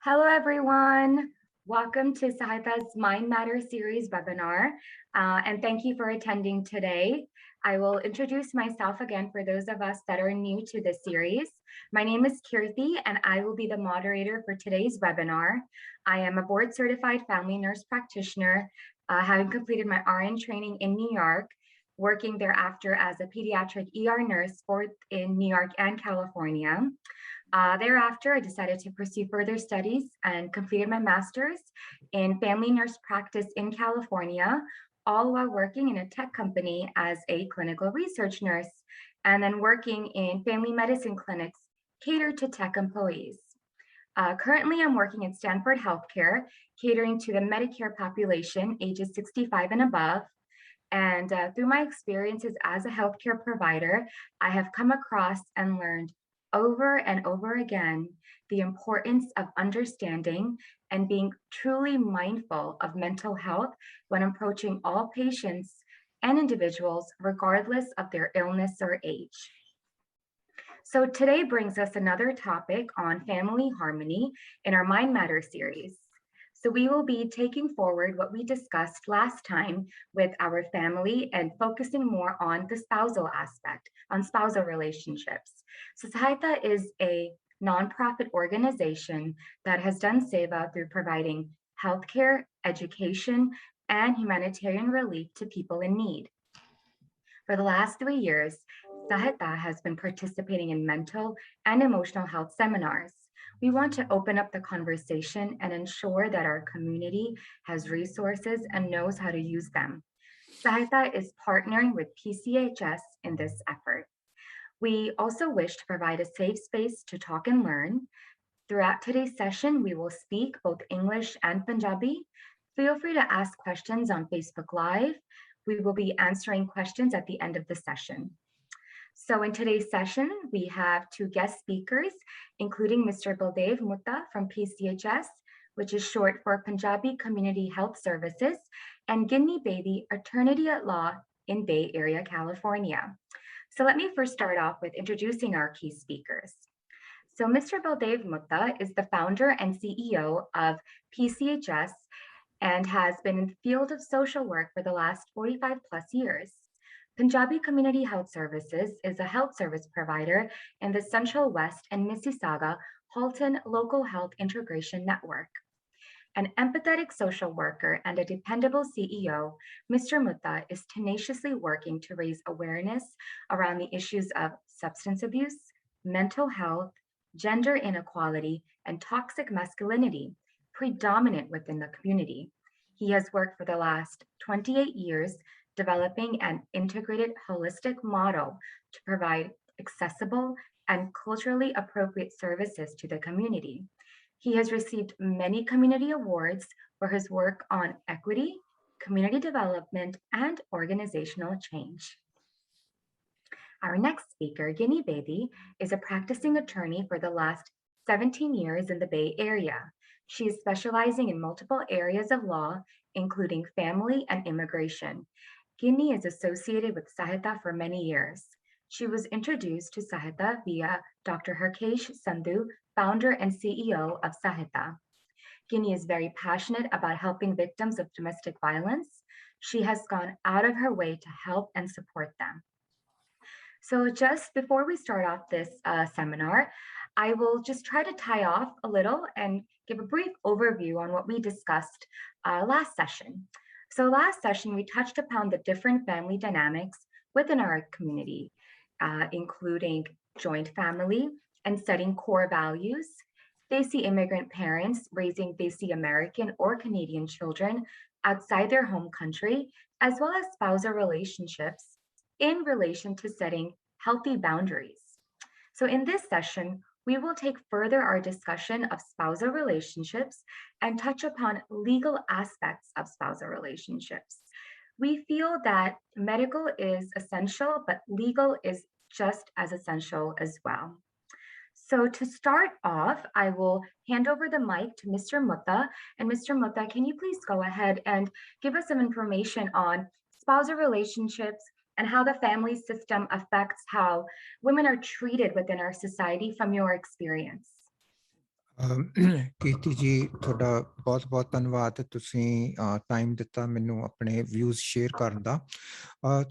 Hello, everyone. Welcome to Sahita's Mind Matter series webinar, and thank you for attending today. I will introduce myself again for those of us that are new to this series. My name is Kirti, and I will be the moderator for today's webinar. I am a board-certified family nurse practitioner, having completed my RN training in New York, working thereafter as a pediatric ER nurse both in New York and California. Thereafter, I decided to pursue further studies and completed my master's in family nurse practice in California, all while working in a tech company as a clinical research nurse, and then working in family medicine clinics catered to tech employees. Currently, I'm working at Stanford Healthcare, catering to the Medicare population, ages 65 and above. And through my experiences as a healthcare provider, I have come across and learned over and over again the importance of understanding and being truly mindful of mental health when approaching all patients and individuals, regardless of their illness or age. So today brings us another topic on family harmony in our Mind Matter series. So we will be taking forward what we discussed last time with our family and focusing more on the spousal aspect, on spousal relationships. So Sahita is a nonprofit organization that has done seva through providing healthcare, education, and humanitarian relief to people in need. For the last 3 years, Sahita has been participating in mental and emotional health seminars. We want to open up the conversation and ensure that our community has resources and knows how to use them. Sahita is partnering with PCHS in this effort. We also wish to provide a safe space to talk and learn. Throughout today's session, we will speak both English and Punjabi. Feel free to ask questions on Facebook Live. We will be answering questions at the end of the session. So in today's session, we have two guest speakers, including Mr. Baldev Mutta from PCHS, which is short for Punjabi Community Health Services, and Ginni Bedi, attorney at law in Bay Area, California. So let me first start off with introducing our key speakers. So Mr. Baldev Mutta is the founder and CEO of PCHS and has been in the field of social work for the last 45 plus years. Punjabi Community Health Services is a health service provider in the Central West and Mississauga Halton Local Health Integration Network. An empathetic social worker and a dependable CEO, Mr. Mutta is tenaciously working to raise awareness around the issues of substance abuse, mental health, gender inequality, and toxic masculinity, predominant within the community. He has worked for the last 28 years developing an integrated holistic model to provide accessible and culturally appropriate services to the community. He has received many community awards for his work on equity, community development, and organizational change. Our next speaker, Ginni Bedi, is a practicing attorney for the last 17 years in the Bay Area. She is specializing in multiple areas of law, including family and immigration. Ginni is associated with Sahita for many years. She was introduced to Sahita via Dr. Harkesh Sandhu, founder and CEO of Sahita. Ginni is very passionate about helping victims of domestic violence. She has gone out of her way to help and support them. So just before we start off this seminar, I will just try to tie off a little and give a brief overview on what we discussed last session. So last session, we touched upon the different family dynamics within our community, including joint family and setting core values, Desi immigrant parents raising Desi American or Canadian children outside their home country, as well as spousal relationships in relation to setting healthy boundaries. So in this session, we will take further our discussion of spousal relationships and touch upon legal aspects of spousal relationships. We feel that medical is essential, but legal is just as essential as well. So to start off, I will hand over the mic to Mr. Mutta. And Mr. Mutta, can you please go ahead and give us some information on spousal relationships and how the family system affects how women are treated within our society from your experience? ਕੀਰਤੀ ਜੀ, ਤੁਹਾਡਾ ਬਹੁਤ-ਬਹੁਤ ਧੰਨਵਾਦ। ਤੁਸੀਂ time ਦਿੱਤਾ ਮੈਨੂੰ ਆਪਣੇ views share ਕਰਨ ਦਾ।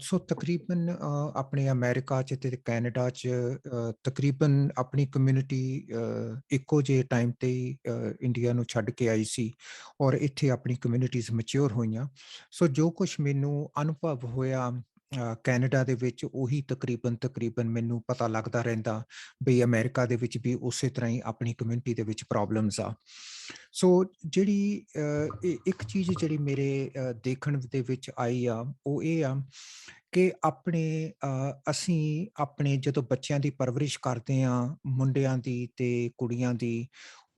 ਸੋ ਤਕਰੀਬਨ ਆਪਣੇ ਅਮਰੀਕਾ 'ਚ ਤੇ ਕੈਨੇਡਾ 'ਚ ਤਕਰੀਬਨ ਆਪਣੀ ਕਮਿਊਨਿਟੀ ਇੱਕੋ ਜਿਹੇ ਟਾਈਮ ਤੇ ਹੀ ਇੰਡੀਆ ਨੂੰ ਛੱਡ ਕੇ ਆਈ ਸੀ ਔਰ ਇੱਥੇ ਆਪਣੀ ਕਮਿਊਨਿਟੀਜ਼ ਮੈਚਿਓਰ ਹੋਈਆਂ। ਸੋ ਜੋ ਕੁਛ ਮੈਨੂੰ ਅਨੁਭਵ ਹੋਇਆ ਕੈਨੇਡਾ ਦੇ ਵਿੱਚ, ਉਹੀ ਤਕਰੀਬਨ ਮੈਨੂੰ ਪਤਾ ਲੱਗਦਾ ਰਹਿੰਦਾ ਵੀ ਅਮਰੀਕਾ ਦੇ ਵਿੱਚ ਵੀ ਉਸੇ ਤਰ੍ਹਾਂ ਹੀ ਆਪਣੀ ਕਮਿਊਨਿਟੀ ਦੇ ਵਿੱਚ ਪ੍ਰੋਬਲਮਸ ਆ। ਸੋ ਜਿਹੜੀ ਇੱਕ ਚੀਜ਼ ਜਿਹੜੀ ਮੇਰੇ ਦੇਖਣ ਦੇ ਵਿੱਚ ਆਈ ਆ, ਉਹ ਇਹ ਆ ਕਿ ਅਸੀਂ ਆਪਣੇ ਜਦੋਂ ਬੱਚਿਆਂ ਦੀ ਪਰਵਰਿਸ਼ ਕਰਦੇ ਹਾਂ, ਮੁੰਡਿਆਂ ਦੀ ਤੇ ਕੁੜੀਆਂ ਦੀ,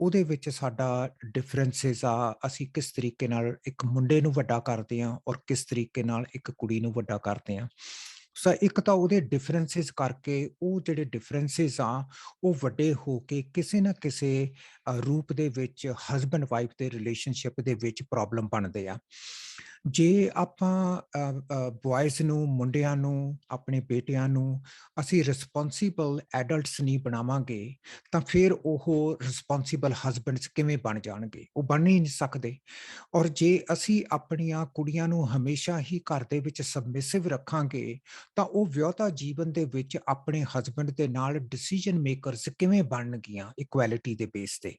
ਉਹਦੇ ਵਿੱਚ ਸਾਡਾ ਡਿਫਰੈਂਸਿਸ ਆ। ਅਸੀਂ ਕਿਸ ਤਰੀਕੇ ਨਾਲ ਇੱਕ ਮੁੰਡੇ ਨੂੰ ਵੱਡਾ ਕਰਦੇ ਹਾਂ ਔਰ ਕਿਸ ਤਰੀਕੇ ਨਾਲ ਇੱਕ ਕੁੜੀ ਨੂੰ ਵੱਡਾ ਕਰਦੇ ਹਾਂ। ਸੋ ਇੱਕ ਤਾਂ ਉਹਦੇ ਡਿਫਰੈਂਸਿਸ ਕਰਕੇ, ਉਹ ਜਿਹੜੇ ਡਿਫਰੈਂਸਿਸ ਆ ਉਹ ਵੱਡੇ ਹੋ ਕੇ ਕਿਸੇ ਨਾ ਕਿਸੇ ਰੂਪ ਦੇ ਵਿੱਚ ਹਸਬੈਂਡ ਵਾਈਫ ਦੇ ਰਿਲੇਸ਼ਨਸ਼ਿਪ ਦੇ ਵਿੱਚ ਪ੍ਰੋਬਲਮ ਬਣਦੇ ਆ। ਜੇ ਆਪਾਂ ਬॉयਜ਼ ਨੂੰ, ਮੁੰਡਿਆਂ ਨੂੰ, ਆਪਣੇ ਬੇਟਿਆਂ ਨੂੰ ਅਸੀਂ ਰਿਸਪੌਂਸੀਬਲ ਐਡਲਟਸ ਨਹੀਂ ਬਣਾਵਾਂਗੇ, ਤਾਂ ਫਿਰ ਉਹ ਰਿਸਪੌਂਸੀਬਲ ਹਸਬੈਂਡਸ ਕਿਵੇਂ ਬਣ ਜਾਣਗੇ? ਉਹ ਬਣ ਹੀ ਨਹੀਂ ਸਕਦੇ। ਔਰ ਜੇ ਅਸੀਂ ਆਪਣੀਆਂ ਕੁੜੀਆਂ ਨੂੰ ਹਮੇਸ਼ਾ ਹੀ ਘਰ ਦੇ ਵਿੱਚ ਸਬਮਿਸਿਵ ਰੱਖਾਂਗੇ, ਤਾਂ ਉਹ ਵਿਆਹੁਤਾ ਜੀਵਨ ਦੇ ਵਿੱਚ ਆਪਣੇ ਹਸਬੈਂਡ ਦੇ ਨਾਲ ਡਿਸੀਜਨ ਮੇਕਰਸ ਕਿਵੇਂ ਬਣਨਗੀਆਂ ਇਕੁਐਲਿਟੀ ਦੇ ਬੇਸ ਤੇ।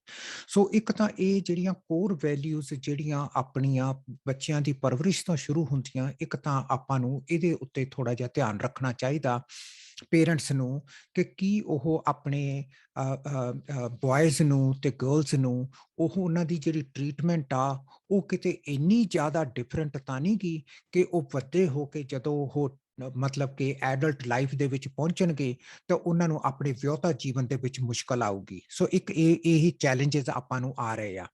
ਸੋ ਇੱਕ ਤਾਂ ਇਹ ਜਿਹੜੀਆਂ ਕੋਰ ਵੈਲਿਊਜ਼ ਜਿਹੜੀਆਂ ਆਪਣੀਆਂ ਬੱਚਿਆਂ ਦੀ ਪਰਵਰਿਸ਼ ਤੋਂ ਸ਼ੁਰੂ ਹੁੰਦੀਆਂ, ਇੱਕ ਤਾਂ ਆਪਾਂ ਨੂੰ ਇਹਦੇ ਉੱਤੇ ਥੋੜਾ ਜਿਹਾ ਧਿਆਨ ਰੱਖਣਾ ਚਾਹੀਦਾ ਪੇਰੈਂਟਸ ਨੂੰ, ਕਿ ਕੀ ਉਹ ਆਪਣੇ ਬॉयਜ਼ ਨੂੰ ਤੇ ਗਰਲਸ ਨੂੰ, ਉਹ ਉਹਨਾਂ ਦੀ ਜਿਹੜੀ ਟਰੀਟਮੈਂਟ ਆ ਉਹ ਕਿਤੇ ਇੰਨੀ ਜ਼ਿਆਦਾ ਡਿਫਰੈਂਟ ਤਾਂ ਨਹੀਂ ਗੀ ਕਿ ਉਹ ਵੱਡੇ ਹੋ ਕੇ ਜਦੋਂ ਉਹ ਮਤਲਬ ਕਿ ਐਡਲਟ ਲਾਈਫ ਦੇ ਵਿੱਚ ਪਹੁੰਚਣਗੇ ਤਾਂ ਉਹਨਾਂ ਨੂੰ ਆਪਣੇ ਵਿਆਹੁਤਾ ਜੀਵਨ ਦੇ ਵਿੱਚ ਮੁਸ਼ਕਲ ਆਊਗੀ। ਸੋ ਇੱਕ ਇਹੀ ਚੈਲੰਜਸ ਆਪਾਂ ਨੂੰ ਆ ਰਹੇ ਆ।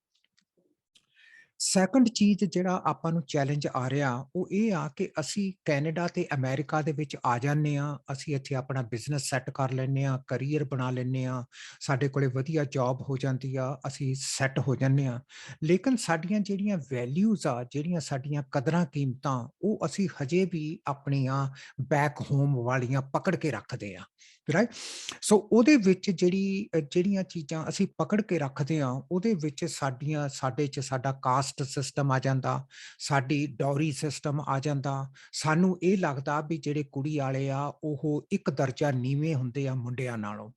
ਸੈਕੰਡ ਚੀਜ਼ ਜਿਹੜਾ ਆਪਾਂ ਨੂੰ ਚੈਲੰਜ ਆ ਰਿਹਾ, ਉਹ ਇਹ ਆ ਕਿ ਅਸੀਂ ਕੈਨੇਡਾ ਤੇ ਅਮਰੀਕਾ ਦੇ ਵਿੱਚ ਆ ਜਾਂਦੇ ਆ, ਅਸੀਂ ਇੱਥੇ ਆਪਣਾ ਬਿਜ਼ਨਸ ਸੈੱਟ ਕਰ ਲੈਂਦੇ ਆ, ਕਰੀਅਰ ਬਣਾ ਲੈਂਦੇ ਆ, ਸਾਡੇ ਕੋਲੇ ਵਧੀਆ ਜੌਬ ਹੋ ਜਾਂਦੀ ਆ, ਅਸੀਂ ਸੈੱਟ ਹੋ ਜਾਂਦੇ ਆ। ਲੇਕਿਨ ਸਾਡੀਆਂ ਜਿਹੜੀਆਂ ਵੈਲਿਊਜ਼ ਆ, ਜਿਹੜੀਆਂ ਸਾਡੀਆਂ ਕਦਰਾਂ ਕੀਮਤਾਂ, ਉਹ ਅਸੀਂ ਹਜੇ ਵੀ ਆਪਣੀਆਂ ਬੈਕ ਹੋਮ ਵਾਲੀਆਂ ਪਕੜ ਕੇ ਰੱਖਦੇ ਆ, ਰਾਈਟ? ਸੋ ਉਹਦੇ ਵਿੱਚ ਜਿਹੜੀਆਂ ਚੀਜ਼ਾਂ ਅਸੀਂ ਪਕੜ ਕੇ ਰੱਖਦੇ ਆ, ਉਹਦੇ ਵਿੱਚ ਸਾਡੇ 'ਚ ਸਾਡਾ ਕਾਸਟ ਸਿਸਟਮ ਆ ਜਾਂਦਾ, ਸਾਡੀ ਡੌਰੀ ਸਿਸਟਮ ਆ ਜਾਂਦਾ। ਸਾਨੂੰ ਇਹ ਲੱਗਦਾ ਵੀ ਜਿਹੜੇ ਕੁੜੀ ਵਾਲੇ ਆ ਉਹ ਇੱਕ ਦਰਜਾ ਨੀਵੇਂ ਹੁੰਦੇ ਆ ਮੁੰਡਿਆਂ ਨਾਲੋਂ,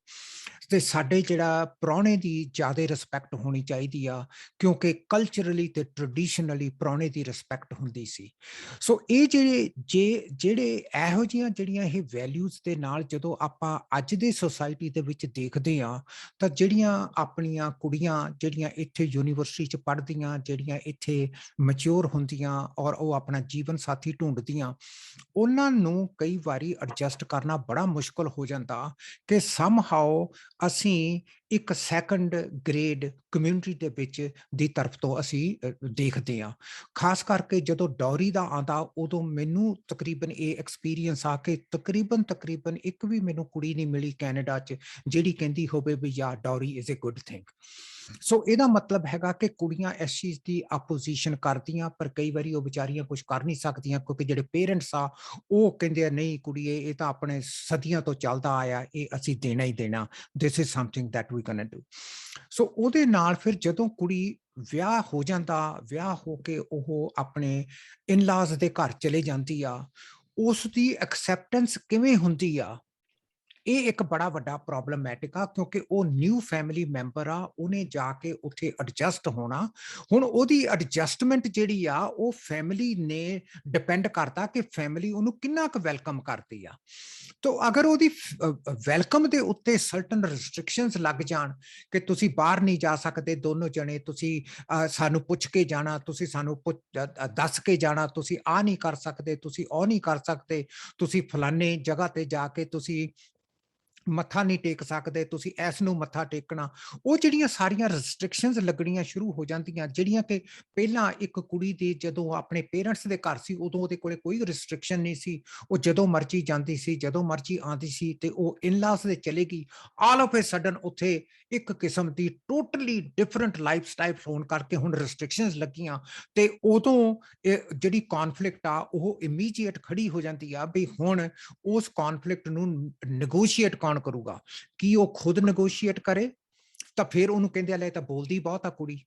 ਤੇ ਸਾਡੇ ਜਿਹੜਾ ਪ੍ਰਾਹੁਣੇ ਦੀ ਜ਼ਿਆਦਾ ਰਿਸਪੈਕਟ ਹੋਣੀ ਚਾਹੀਦੀ ਆ, ਕਿਉਂਕਿ ਕਲਚਰਲੀ ਤੇ ਟ੍ਰੈਡੀਸ਼ਨਲੀ ਪ੍ਰਾਹੁਣੇ ਦੀ ਰਿਸਪੈਕਟ ਹੁੰਦੀ ਸੀ। ਸੋ ਇਹ ਜਿਹੜੇ ਇਹੋ ਜਿਹੀਆਂ ਜਿਹੜੀਆਂ ਇਹ ਵੈਲਿਊਜ਼ ਦੇ ਨਾਲ ਜਦੋਂ ਆਪਾਂ ਅੱਜ ਦੇ ਸੁਸਾਇਟੀ ਦੇ ਵਿੱਚ ਦੇਖਦੇ ਆ, ਤਾਂ ਜਿਹੜੀਆਂ ਆਪਣੀਆਂ ਕੁੜੀਆਂ ਜਿਹੜੀਆਂ ਇੱਥੇ ਯੂਨੀਵਰਸਿਟੀ 'ਚ ਪੜ੍ਹਦੀਆਂ, ਜਿਹੜੀਆਂ ਇੱਥੇ ਮੈਚਿਓਰ ਹੁੰਦੀਆਂ ਔਰ ਉਹ ਆਪਣਾ ਜੀਵਨ ਸਾਥੀ ਢੂੰਡਦੀਆਂ, ਉਹਨਾਂ ਨੂੰ ਕਈ ਵਾਰੀ ਐਡਜਸਟ ਕਰਨਾ ਬੜਾ ਮੁਸ਼ਕਲ ਹੋ ਜਾਂਦਾ ਕਿ ਸਮਹਾਓ ਅਸੀਂ ਇੱਕ ਸੈਕੰਡ ਗ੍ਰੇਡ ਕਮਿਊਨਿਟੀ ਦੇ ਵਿੱਚ ਦੀ ਤਰਫ ਤੋਂ ਅਸੀਂ ਦੇਖਦੇ ਹਾਂ। ਖਾਸ ਕਰਕੇ ਜਦੋਂ ਡੌਰੀ ਦਾ ਆਉਂਦਾ, ਉਦੋਂ ਮੈਨੂੰ ਤਕਰੀਬਨ ਇਹ ਐਕਸਪੀਰੀਅੰਸ ਆ ਕਿ ਤਕਰੀਬਨ ਇੱਕ ਵੀ ਮੈਨੂੰ ਕੁੜੀ ਨਹੀਂ ਮਿਲੀ ਕੈਨੇਡਾ 'ਚ ਜਿਹੜੀ ਕਹਿੰਦੀ ਹੋਵੇ ਵੀ ਯਾਰ Dory is a good thing. ਸੋ ਇਹਦਾ ਮਤਲਬ ਹੈਗਾ ਕਿ ਕੁੜੀਆਂ ਇਸ ਚੀਜ਼ ਦੀ ਆਪੋਜੀਸ਼ਨ ਕਰਦੀਆਂ, ਪਰ ਕਈ ਵਾਰੀ ਉਹ ਵਿਚਾਰੀਆਂ ਕੁਝ ਕਰ ਨਹੀਂ ਸਕਦੀਆਂ, ਕਿਉਂਕਿ ਜਿਹੜੇ ਪੇਰੈਂਟਸ ਆ ਉਹ ਕਹਿੰਦੇ ਆ ਨਹੀਂ ਕੁੜੀਏ, ਇਹ ਤਾਂ ਆਪਣੇ ਸਦੀਆਂ ਤੋਂ ਚੱਲਦਾ ਆਇਆ, ਇਹ ਅਸੀਂ ਦੇਣਾ ਹੀ ਦੇਣਾ, this is something that we can do. So ਉਹਦੇ ਨਾਲ ਫਿਰ ਜਦੋਂ ਕੁੜੀ ਵਿਆਹ ਹੋ ਜਾਂਦਾ, ਵਿਆਹ ਹੋ ਕੇ ਉਹ ਆਪਣੇ ਇਨ-ਲਾਜ਼ ਦੇ ਘਰ ਚਲੇ ਜਾਂਦੀ ਆ, ਉਸ ਦੀ ਐਕਸੈਪਟੈਂਸ ਕਿਵੇਂ ਹੁੰਦੀ ਆ, ਇਹ ਇੱਕ ਬੜਾ ਵੱਡਾ ਪ੍ਰੋਬਲਮੈਟਿਕ ਆ, ਕਿਉਂਕਿ ਉਹ ਨਿਊ ਫੈਮਿਲੀ ਮੈਂਬਰ ਆ, ਉਹਨੇ ਜਾ ਕੇ ਉੱਥੇ ਐਡਜਸਟ ਹੋਣਾ। ਹੁਣ ਉਹਦੀ ਐਡਜਸਟਮੈਂਟ ਜਿਹੜੀ ਆ ਉਹ ਫੈਮਿਲੀ ਨੇ ਡਿਪੈਂਡ ਕਰਦਾ ਕਿ ਫੈਮਿਲੀ ਉਹਨੂੰ ਕਿੰਨਾ ਕੁ ਵੈਲਕਮ ਕਰਦੀ ਆ। ਤੋ ਅਗਰ ਉਹਦੀ ਵੈਲਕਮ ਦੇ ਉੱਤੇ ਸਰਟਨ ਰਿਸਟ੍ਰਿਕਸ਼ਨਸ ਲੱਗ ਜਾਣ ਕਿ ਤੁਸੀਂ ਬਾਹਰ ਨਹੀਂ ਜਾ ਸਕਦੇ ਦੋਨੋਂ ਜਣੇ, ਤੁਸੀਂ ਸਾਨੂੰ ਪੁੱਛ ਕੇ ਜਾਣਾ, ਤੁਸੀਂ ਸਾਨੂੰ ਦੱਸ ਕੇ ਜਾਣਾ, ਤੁਸੀਂ ਆ ਨਹੀਂ ਕਰ ਸਕਦੇ, ਤੁਸੀਂ ਉਹ ਨਹੀਂ ਕਰ ਸਕਦੇ, ਤੁਸੀਂ ਫਲਾਣੇ ਜਗ੍ਹਾ ਤੇ ਜਾ ਕੇ ਤੁਸੀਂ ਮੱਥਾ ਨਹੀਂ ਟੇਕ ਸਕਦੇ, ਤੁਸੀਂ ਇਸ ਨੂੰ ਮੱਥਾ ਟੇਕਣਾ, ਉਹ ਜਿਹੜੀਆਂ ਸਾਰੀਆਂ ਰਿਸਟ੍ਰਿਕਸ਼ਨਸ ਲੱਗਣੀਆਂ ਸ਼ੁਰੂ ਹੋ ਜਾਂਦੀਆਂ, ਜਿਹੜੀਆਂ ਕਿ ਪਹਿਲਾਂ ਇੱਕ ਕੁੜੀ ਦੀ ਜਦੋਂ ਆਪਣੇ ਪੇਰੈਂਟਸ ਦੇ ਘਰ ਸੀ ਉਦੋਂ ਉਹਦੇ ਕੋਲੇ ਕੋਈ ਰਿਸਟ੍ਰਿਕਸ਼ਨ ਨਹੀਂ ਸੀ, ਉਹ ਜਦੋਂ ਮਰਜ਼ੀ ਜਾਂਦੀ ਸੀ, ਜਦੋਂ ਮਰਜ਼ੀ ਆਉਂਦੀ ਸੀ, ਤੇ ਉਹ ਇਨ-ਲਾਸ ਦੇ ਚਲੇਗੀ, ਆਲ ਆਫ ਏ ਸਡਨ ਉੱਥੇ ਇੱਕ ਕਿਸਮ ਦੀ ਟੋਟਲੀ ਡਿਫਰੈਂਟ ਲਾਈਫ ਸਟਾਈਲ ਹੋਣ ਕਰਕੇ ਹੁਣ ਰਿਸਟ੍ਰਿਕਸ਼ਨਸ ਲੱਗੀਆਂ, ਤੇ ਉਦੋਂ ਇਹ ਜਿਹੜੀ ਕੌਨਫਲਿਕਟ ਆ ਉਹ ਇਮੀਡੀਏਟ ਖੜੀ ਹੋ ਜਾਂਦੀ ਆ ਵੀ ਹੁਣ ਉਸ ਕੌਨਫਲਿਕਟ ਨੂੰ ਨੈਗੋਸ਼ੀਏਟ ਕੌਣ ਕਰੂਗਾ? ਕੀ ਉਹ ਖੁਦ ਨੈਗੋਸ਼ੀਏਟ ਕਰੇ ਤਾਂ ਫਿਰ ਉਹਨੂੰ ਕਹਿੰਦੇ ਆ ਲੈ ਤਾਂ ਬੋਲਦੀ ਬਹੁਤ ਆ ਕੁੜੀ।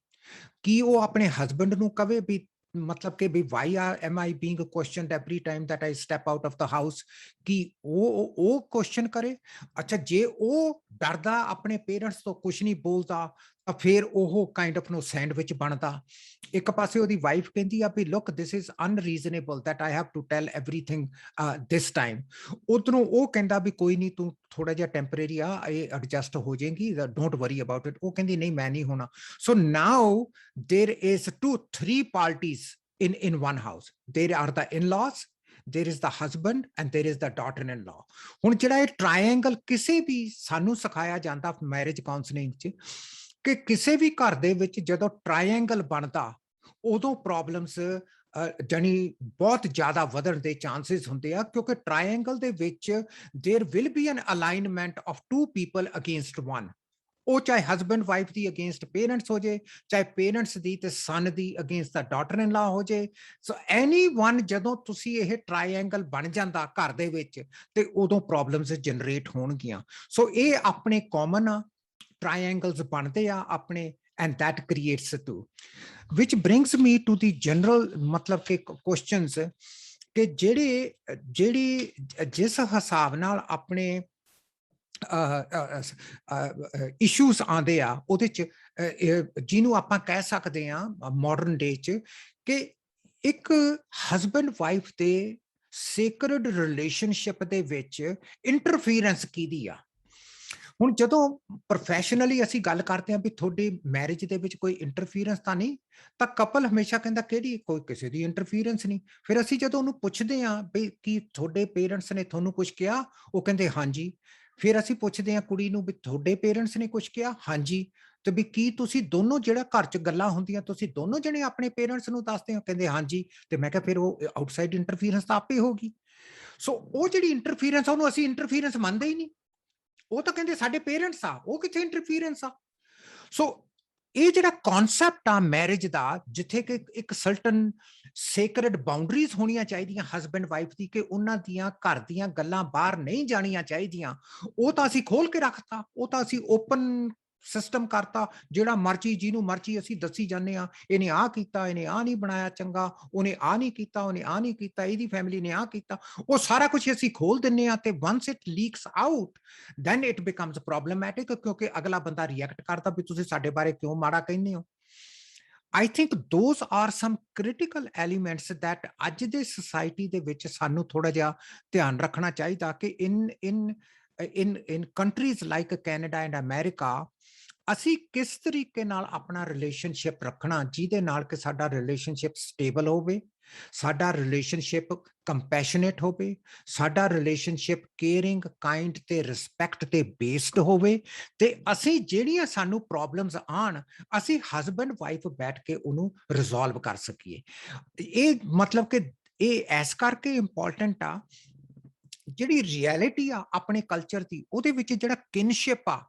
ਕੀ ਉਹ ਆਪਣੇ ਹਸਬੈਂਡ ਨੂੰ ਕਵੇ ਵੀ ਮਤਲਬ ਕਿ ਵੀ why am I being questioned every time that I step out of the house, ਕਿ ਉਹ ਕੁਐਸਚਨ ਕਰੇ? ਅੱਛਾ, ਜੇ ਉਹ ਡਰਦਾ ਆਪਣੇ ਪੇਰੈਂਟਸ ਤੋਂ ਕੁਝ ਨਹੀਂ ਬੋਲਦਾ ਤਾਂ ਫਿਰ ਉਹ ਕਾਈਂਡ ਆਫ ਨੂੰ ਸੈਂਡਵਿਚ ਬਣਦਾ। ਇੱਕ ਪਾਸੇ ਉਹਦੀ ਵਾਈਫ ਕਹਿੰਦੀ ਆ ਵੀ look this is unreasonable that I have to tell everything this time. ਉਧਰੋਂ ਉਹ ਕਹਿੰਦਾ ਵੀ ਕੋਈ ਨਹੀਂ, ਤੂੰ ਥੋੜਾ ਜਿਹਾ ਟੈਂਪਰੇਰੀ ਆ, ਇਹ ਐਡਜਸਟ ਹੋ ਜਾਏਗੀ, ਡੋਂਟ ਵਰੀ ਅਬਾਊਟ ਇਟ। ਉਹ ਕਹਿੰਦੀ ਨਹੀਂ ਮੈਂ ਨਹੀਂ ਹੋਣਾ। ਸੋ ਨਾਓ there is 3 parties in one house. There are the in-laws, there is the husband, and there is the daughter-in-law. ਹੁਣ ਜਿਹੜਾ ਇਹ ਟ੍ਰਾਇੰਗਲ ਕਿਸੇ ਵੀ ਸਾਨੂੰ ਸਿਖਾਇਆ ਜਾਂਦਾ ਮੈਰਿਜ ਕਾਉਂਸਲਿੰਗ 'ਚ ਕਿ ਕਿਸੇ ਵੀ ਘਰ ਦੇ ਵਿੱਚ ਜਦੋਂ ਟ੍ਰਾਇੰਗਲ ਬਣਦਾ ਉਦੋਂ ਪ੍ਰੋਬਲਮਸ ਜਾਣੀ ਬਹੁਤ ਜ਼ਿਆਦਾ ਵਧਣ ਦੇ ਚਾਂਸਸ ਹੁੰਦੇ ਆ, ਕਿਉਂਕਿ ਟ੍ਰਾਇੰਗਲ ਦੇ ਵਿੱਚ there will be an alignment of 2 people against one. ਉਹ ਚਾਹੇ ਹਸਬੈਂਡ ਵਾਈਫ ਦੀ ਅਗੇਂਸਟ ਪੇਰੈਂਟਸ ਹੋ ਜੇ, ਚਾਹੇ ਪੇਰੈਂਟਸ ਦੀ ਤੇ ਸਨ ਦੀ ਅਗੇਂਸਟ ਦਾ ਡਾਟਰ ਇਨ ਲਾ ਹੋ ਜੇ। ਸੋ ਐਨੀ ਵਨ ਜਦੋਂ ਤੁਸੀਂ ਇਹ ਟ੍ਰਾਇੰਗਲ ਬਣ ਜਾਂਦਾ ਘਰ ਦੇ ਵਿੱਚ ਤੇ ਉਦੋਂ ਪ੍ਰੋਬਲਮਸ ਜਨਰੇਟ ਹੋਣਗੀਆਂ। ਸੋ ਇਹ ਆਪਣੇ ਕਾਮਨ ਆ, ਟ੍ਰਾਇੰਗਲਸ ਬਣਦੇ ਆ ਆਪਣੇ, and that creates two which brings me to the general ਮਤਲਬ ਕਿ ਕੁਐਸਚਨਸ ਕਿ ਜਿਹੜੀ ਜਿਸ ਹਿਸਾਬ ਨਾਲ ਆਪਣੇ ਇਸ਼ੂਜ਼ ਆਉਂਦੇ ਆ ਉਹਦੇ 'ਚ ਜਿਹਨੂੰ ਆਪਾਂ ਕਹਿ ਸਕਦੇ ਆ ਮਾਡਰਨ ਡੇ 'ਚ ਕਿ ਇੱਕ ਹਸਬੈਂਡ ਵਾਈਫ ਦੇ ਸੇਕਰਡ ਰਿਲੇਸ਼ਨਸ਼ਿਪ ਦੇ ਵਿੱਚ ਇੰਟਰਫੀਰੈਂਸ ਕਿਹਦੀ ਆ। ਹੁਣ ਜਦੋਂ ਪ੍ਰੋਫੈਸ਼ਨਲੀ ਅਸੀਂ ਗੱਲ ਕਰਦੇ ਹਾਂ ਵੀ ਤੁਹਾਡੀ ਮੈਰਿਜ ਦੇ ਵਿੱਚ ਕੋਈ ਇੰਟਰਫੀਰੈਂਸ ਤਾਂ ਨਹੀਂ, ਤਾਂ ਕਪਲ ਹਮੇਸ਼ਾ ਕਹਿੰਦਾ ਕਿਹੜੀ, ਕੋਈ ਕਿਸੇ ਦੀ ਇੰਟਰਫੀਰੈਂਸ ਨਹੀਂ। ਫਿਰ ਅਸੀਂ ਜਦੋਂ ਉਹਨੂੰ ਪੁੱਛਦੇ ਹਾਂ ਵੀ ਕੀ ਤੁਹਾਡੇ ਪੇਰੈਂਟਸ ਨੇ ਤੁਹਾਨੂੰ ਕੁਝ ਕਿਹਾ, ਉਹ ਕਹਿੰਦੇ ਹਾਂਜੀ। ਫਿਰ ਅਸੀਂ ਪੁੱਛਦੇ ਹਾਂ ਕੁੜੀ ਨੂੰ ਵੀ ਤੁਹਾਡੇ ਪੇਰੈਂਟਸ ਨੇ ਕੁਝ ਕਿਹਾ, ਹਾਂਜੀ। ਤੇ ਵੀ ਕੀ ਤੁਸੀਂ ਦੋਨੋਂ ਜਿਹੜਾ ਘਰ 'ਚ ਗੱਲਾਂ ਹੁੰਦੀਆਂ ਤੁਸੀਂ ਦੋਨੋਂ ਜਣੇ ਆਪਣੇ ਪੇਰੈਂਟਸ ਨੂੰ ਦੱਸਦੇ ਹੋ, ਕਹਿੰਦੇ ਹਾਂਜੀ। ਤੇ ਮੈਂ ਕਿਹਾ ਫਿਰ ਉਹ ਆਊਟਸਾਈਡ ਇੰਟਰਫੀਰੈਂਸ ਤਾਂ ਆਪੇ ਹੋਗੀ। ਸੋ ਉਹ ਜਿਹੜੀ ਇੰਟਰਫੀਰੈਂਸ ਉਹਨੂੰ ਅਸੀਂ ਇੰਟਰਫੀਰੈਂਸ ਮੰਨਦੇ ਹੀ ਨਹੀਂ। ਉਹ ਤਾਂ ਕਹਿੰਦੇ ਸਾਡੇ ਪੇਰੈਂਟਸ ਆ, ਉਹ ਕਿੱਥੇ ਇੰਟਰਫੀਰੈਂਸ ਆ। ਸੋ ਇਹ ਜਿਹੜਾ ਕਨਸੈਪਟ ਆ ਮੈਰਿਜ ਦਾ, ਜਿੱਥੇ ਕਿ ਇੱਕ ਸਰਟਨ ਸੇਕਰਡ ਬਾਉਂਡਰੀਜ਼ ਹੋਣੀਆਂ ਚਾਹੀਦੀਆਂ ਹਸਬੈਂਡ ਵਾਈਫ ਦੀ, ਕਿ ਉਹਨਾਂ ਦੀਆਂ ਘਰ ਦੀਆਂ ਗੱਲਾਂ ਬਾਹਰ ਨਹੀਂ ਜਾਣੀਆਂ ਚਾਹੀਦੀਆਂ, ਉਹ ਤਾਂ ਅਸੀਂ ਖੋਲ ਕੇ ਰੱਖਤਾ। ਉਹ ਤਾਂ ਅਸੀਂ ਓਪਨ ਸਿਸਟਮ ਕਰਤਾ, ਜਿਹੜਾ ਮਰਜੀ ਜਿਹਨੂੰ ਮਰਜੀ ਅਸੀਂ ਦੱਸੀ ਜਾਂਦੇ ਆ, ਇਹਨੇ ਆਹ ਕੀਤਾ, ਇਹਨੇ ਆਹ ਨਹੀਂ ਬਣਾਇਆ ਚੰਗਾ, ਉਹਨੇ ਆਹ ਨਹੀਂ ਕੀਤਾ, ਉਹਨੇ ਆਹ ਨਹੀਂ ਕੀਤਾ, ਇਹਦੀ ਫੈਮਿਲੀ ਨੇ ਆਹ ਕੀਤਾ। ਉਹ ਸਾਰਾ ਕੁਝ ਅਸੀਂ ਖੋਲ ਦਿੰਦੇ ਆ ਤੇ once it leaks out then it becomes problematic, ਕਿਉਂਕਿ ਅਗਲਾ ਬੰਦਾ ਰਿਐਕਟ ਕਰਦਾ ਵੀ ਤੁਸੀਂ ਸਾਡੇ ਬਾਰੇ ਕਿਉਂ ਮਾੜਾ ਕਹਿੰਦੇ ਹੋ। I think those are some critical elements that ਅੱਜ ਦੇ society ਦੇ ਵਿੱਚ ਸਾਨੂੰ ਥੋੜਾ ਜਿਹਾ ਧਿਆਨ ਰੱਖਣਾ ਚਾਹੀਦਾ ਕਿ in countries like Canada and America ਅਸੀਂ ਕਿਸ ਤਰੀਕੇ ਨਾਲ ਆਪਣਾ ਰਿਲੇਸ਼ਨਸ਼ਿਪ ਰੱਖਣਾ ਜਿਹਦੇ ਨਾਲ ਕਿ ਸਾਡਾ ਰਿਲੇਸ਼ਨਸ਼ਿਪ ਸਟੇਬਲ ਹੋਵੇ, ਸਾਡਾ ਰਿਲੇਸ਼ਨਸ਼ਿਪ ਕੰਪੈਸ਼ਨੇਟ ਹੋਵੇ, ਸਾਡਾ ਰਿਲੇਸ਼ਨਸ਼ਿਪ ਕੇਅਰਿੰਗ, ਕਾਈਂਡ ਤੇ ਰਿਸਪੈਕਟ ਤੇ ਬੇਸਡ ਹੋਵੇ, ਤੇ ਅਸੀਂ ਜਿਹੜੀਆਂ ਸਾਨੂੰ ਪ੍ਰੋਬਲਮਸ ਆਣ ਅਸੀਂ ਹਸਬੈਂਡ ਵਾਈਫ ਬੈਠ ਕੇ ਉਹਨੂੰ ਰਿਜ਼ੋਲਵ ਕਰ ਸਕੀਏ। ਇਹ ਮਤਲਬ ਕਿ ਇਹ ਐਸ ਕਰਕੇ ਇੰਪੋਰਟੈਂਟ ਆ। ਜਿਹੜੀ ਰਿਐਲਿਟੀ ਆ ਆਪਣੇ ਕਲਚਰ ਦੀ, ਉਹਦੇ ਵਿੱਚ ਜਿਹੜਾ ਕਿਨਸ਼ਿਪ ਆ,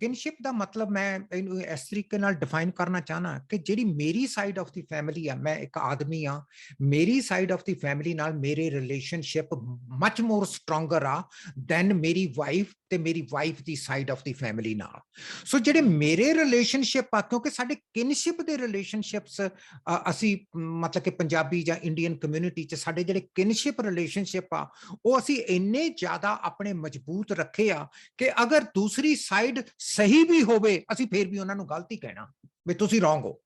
ਕਿਨਸ਼ਿਪ ਦਾ ਮਤਲਬ ਮੈਂ ਇਹਨੂੰ ਇਸ ਤਰੀਕੇ ਨਾਲ ਡਿਫਾਈਨ ਕਰਨਾ ਚਾਹਨਾ ਕਿ ਜਿਹੜੀ ਮੇਰੀ ਸਾਈਡ ਆਫ ਦੀ ਫੈਮਿਲੀ ਆ, ਮੈਂ ਇੱਕ ਆਦਮੀ ਆ, ਮੇਰੀ ਸਾਈਡ ਆਫ ਦੀ ਫੈਮਿਲੀ ਨਾਲ ਮੇਰੇ ਰਿਲੇਸ਼ਨਸ਼ਿਪ ਮਚ ਮੋਰ ਸਟਰੋਂਗਰ ਆ ਦੈਨ ਮੇਰੀ ਵਾਈਫ ਤੇ ਮੇਰੀ wife the side of the family ਨਾਲ। ਸੋ ਜਿਹੜੇ ਮੇਰੇ ਰਿਲੇਸ਼ਨਸ਼ਿਪ ਆ, ਕਿਉਂਕਿ ਸਾਡੇ ਕਿਨਸ਼ਿਪ ਦੇ ਰਿਲੇਸ਼ਨਸ਼ਿਪਸ ਅਸੀਂ ਮਤਲਬ ਕਿ ਪੰਜਾਬੀ ਜਾਂ ਇੰਡੀਅਨ ਕਮਿਊਨਿਟੀ 'ਚ ਸਾਡੇ ਜਿਹੜੇ ਕਿਨਸ਼ਿਪ ਰਿਲੇਸ਼ਨਸ਼ਿਪ ਆ ਉਹ ਅਸੀਂ ਇੰਨੇ ਜ਼ਿਆਦਾ ਆਪਣੇ ਮਜ਼ਬੂਤ ਰੱਖੇ ਆ ਕਿ ਅਗਰ ਦੂਸਰੀ ਸਾਈਡ ਸਹੀ ਵੀ ਹੋਵੇ ਅਸੀਂ ਫਿਰ ਵੀ ਉਹਨਾਂ ਨੂੰ ਗਲਤ ਹੀ ਕਹਿਣਾ ਵੀ ਤੁਸੀਂ ਰੋਂਗ ਹੋ।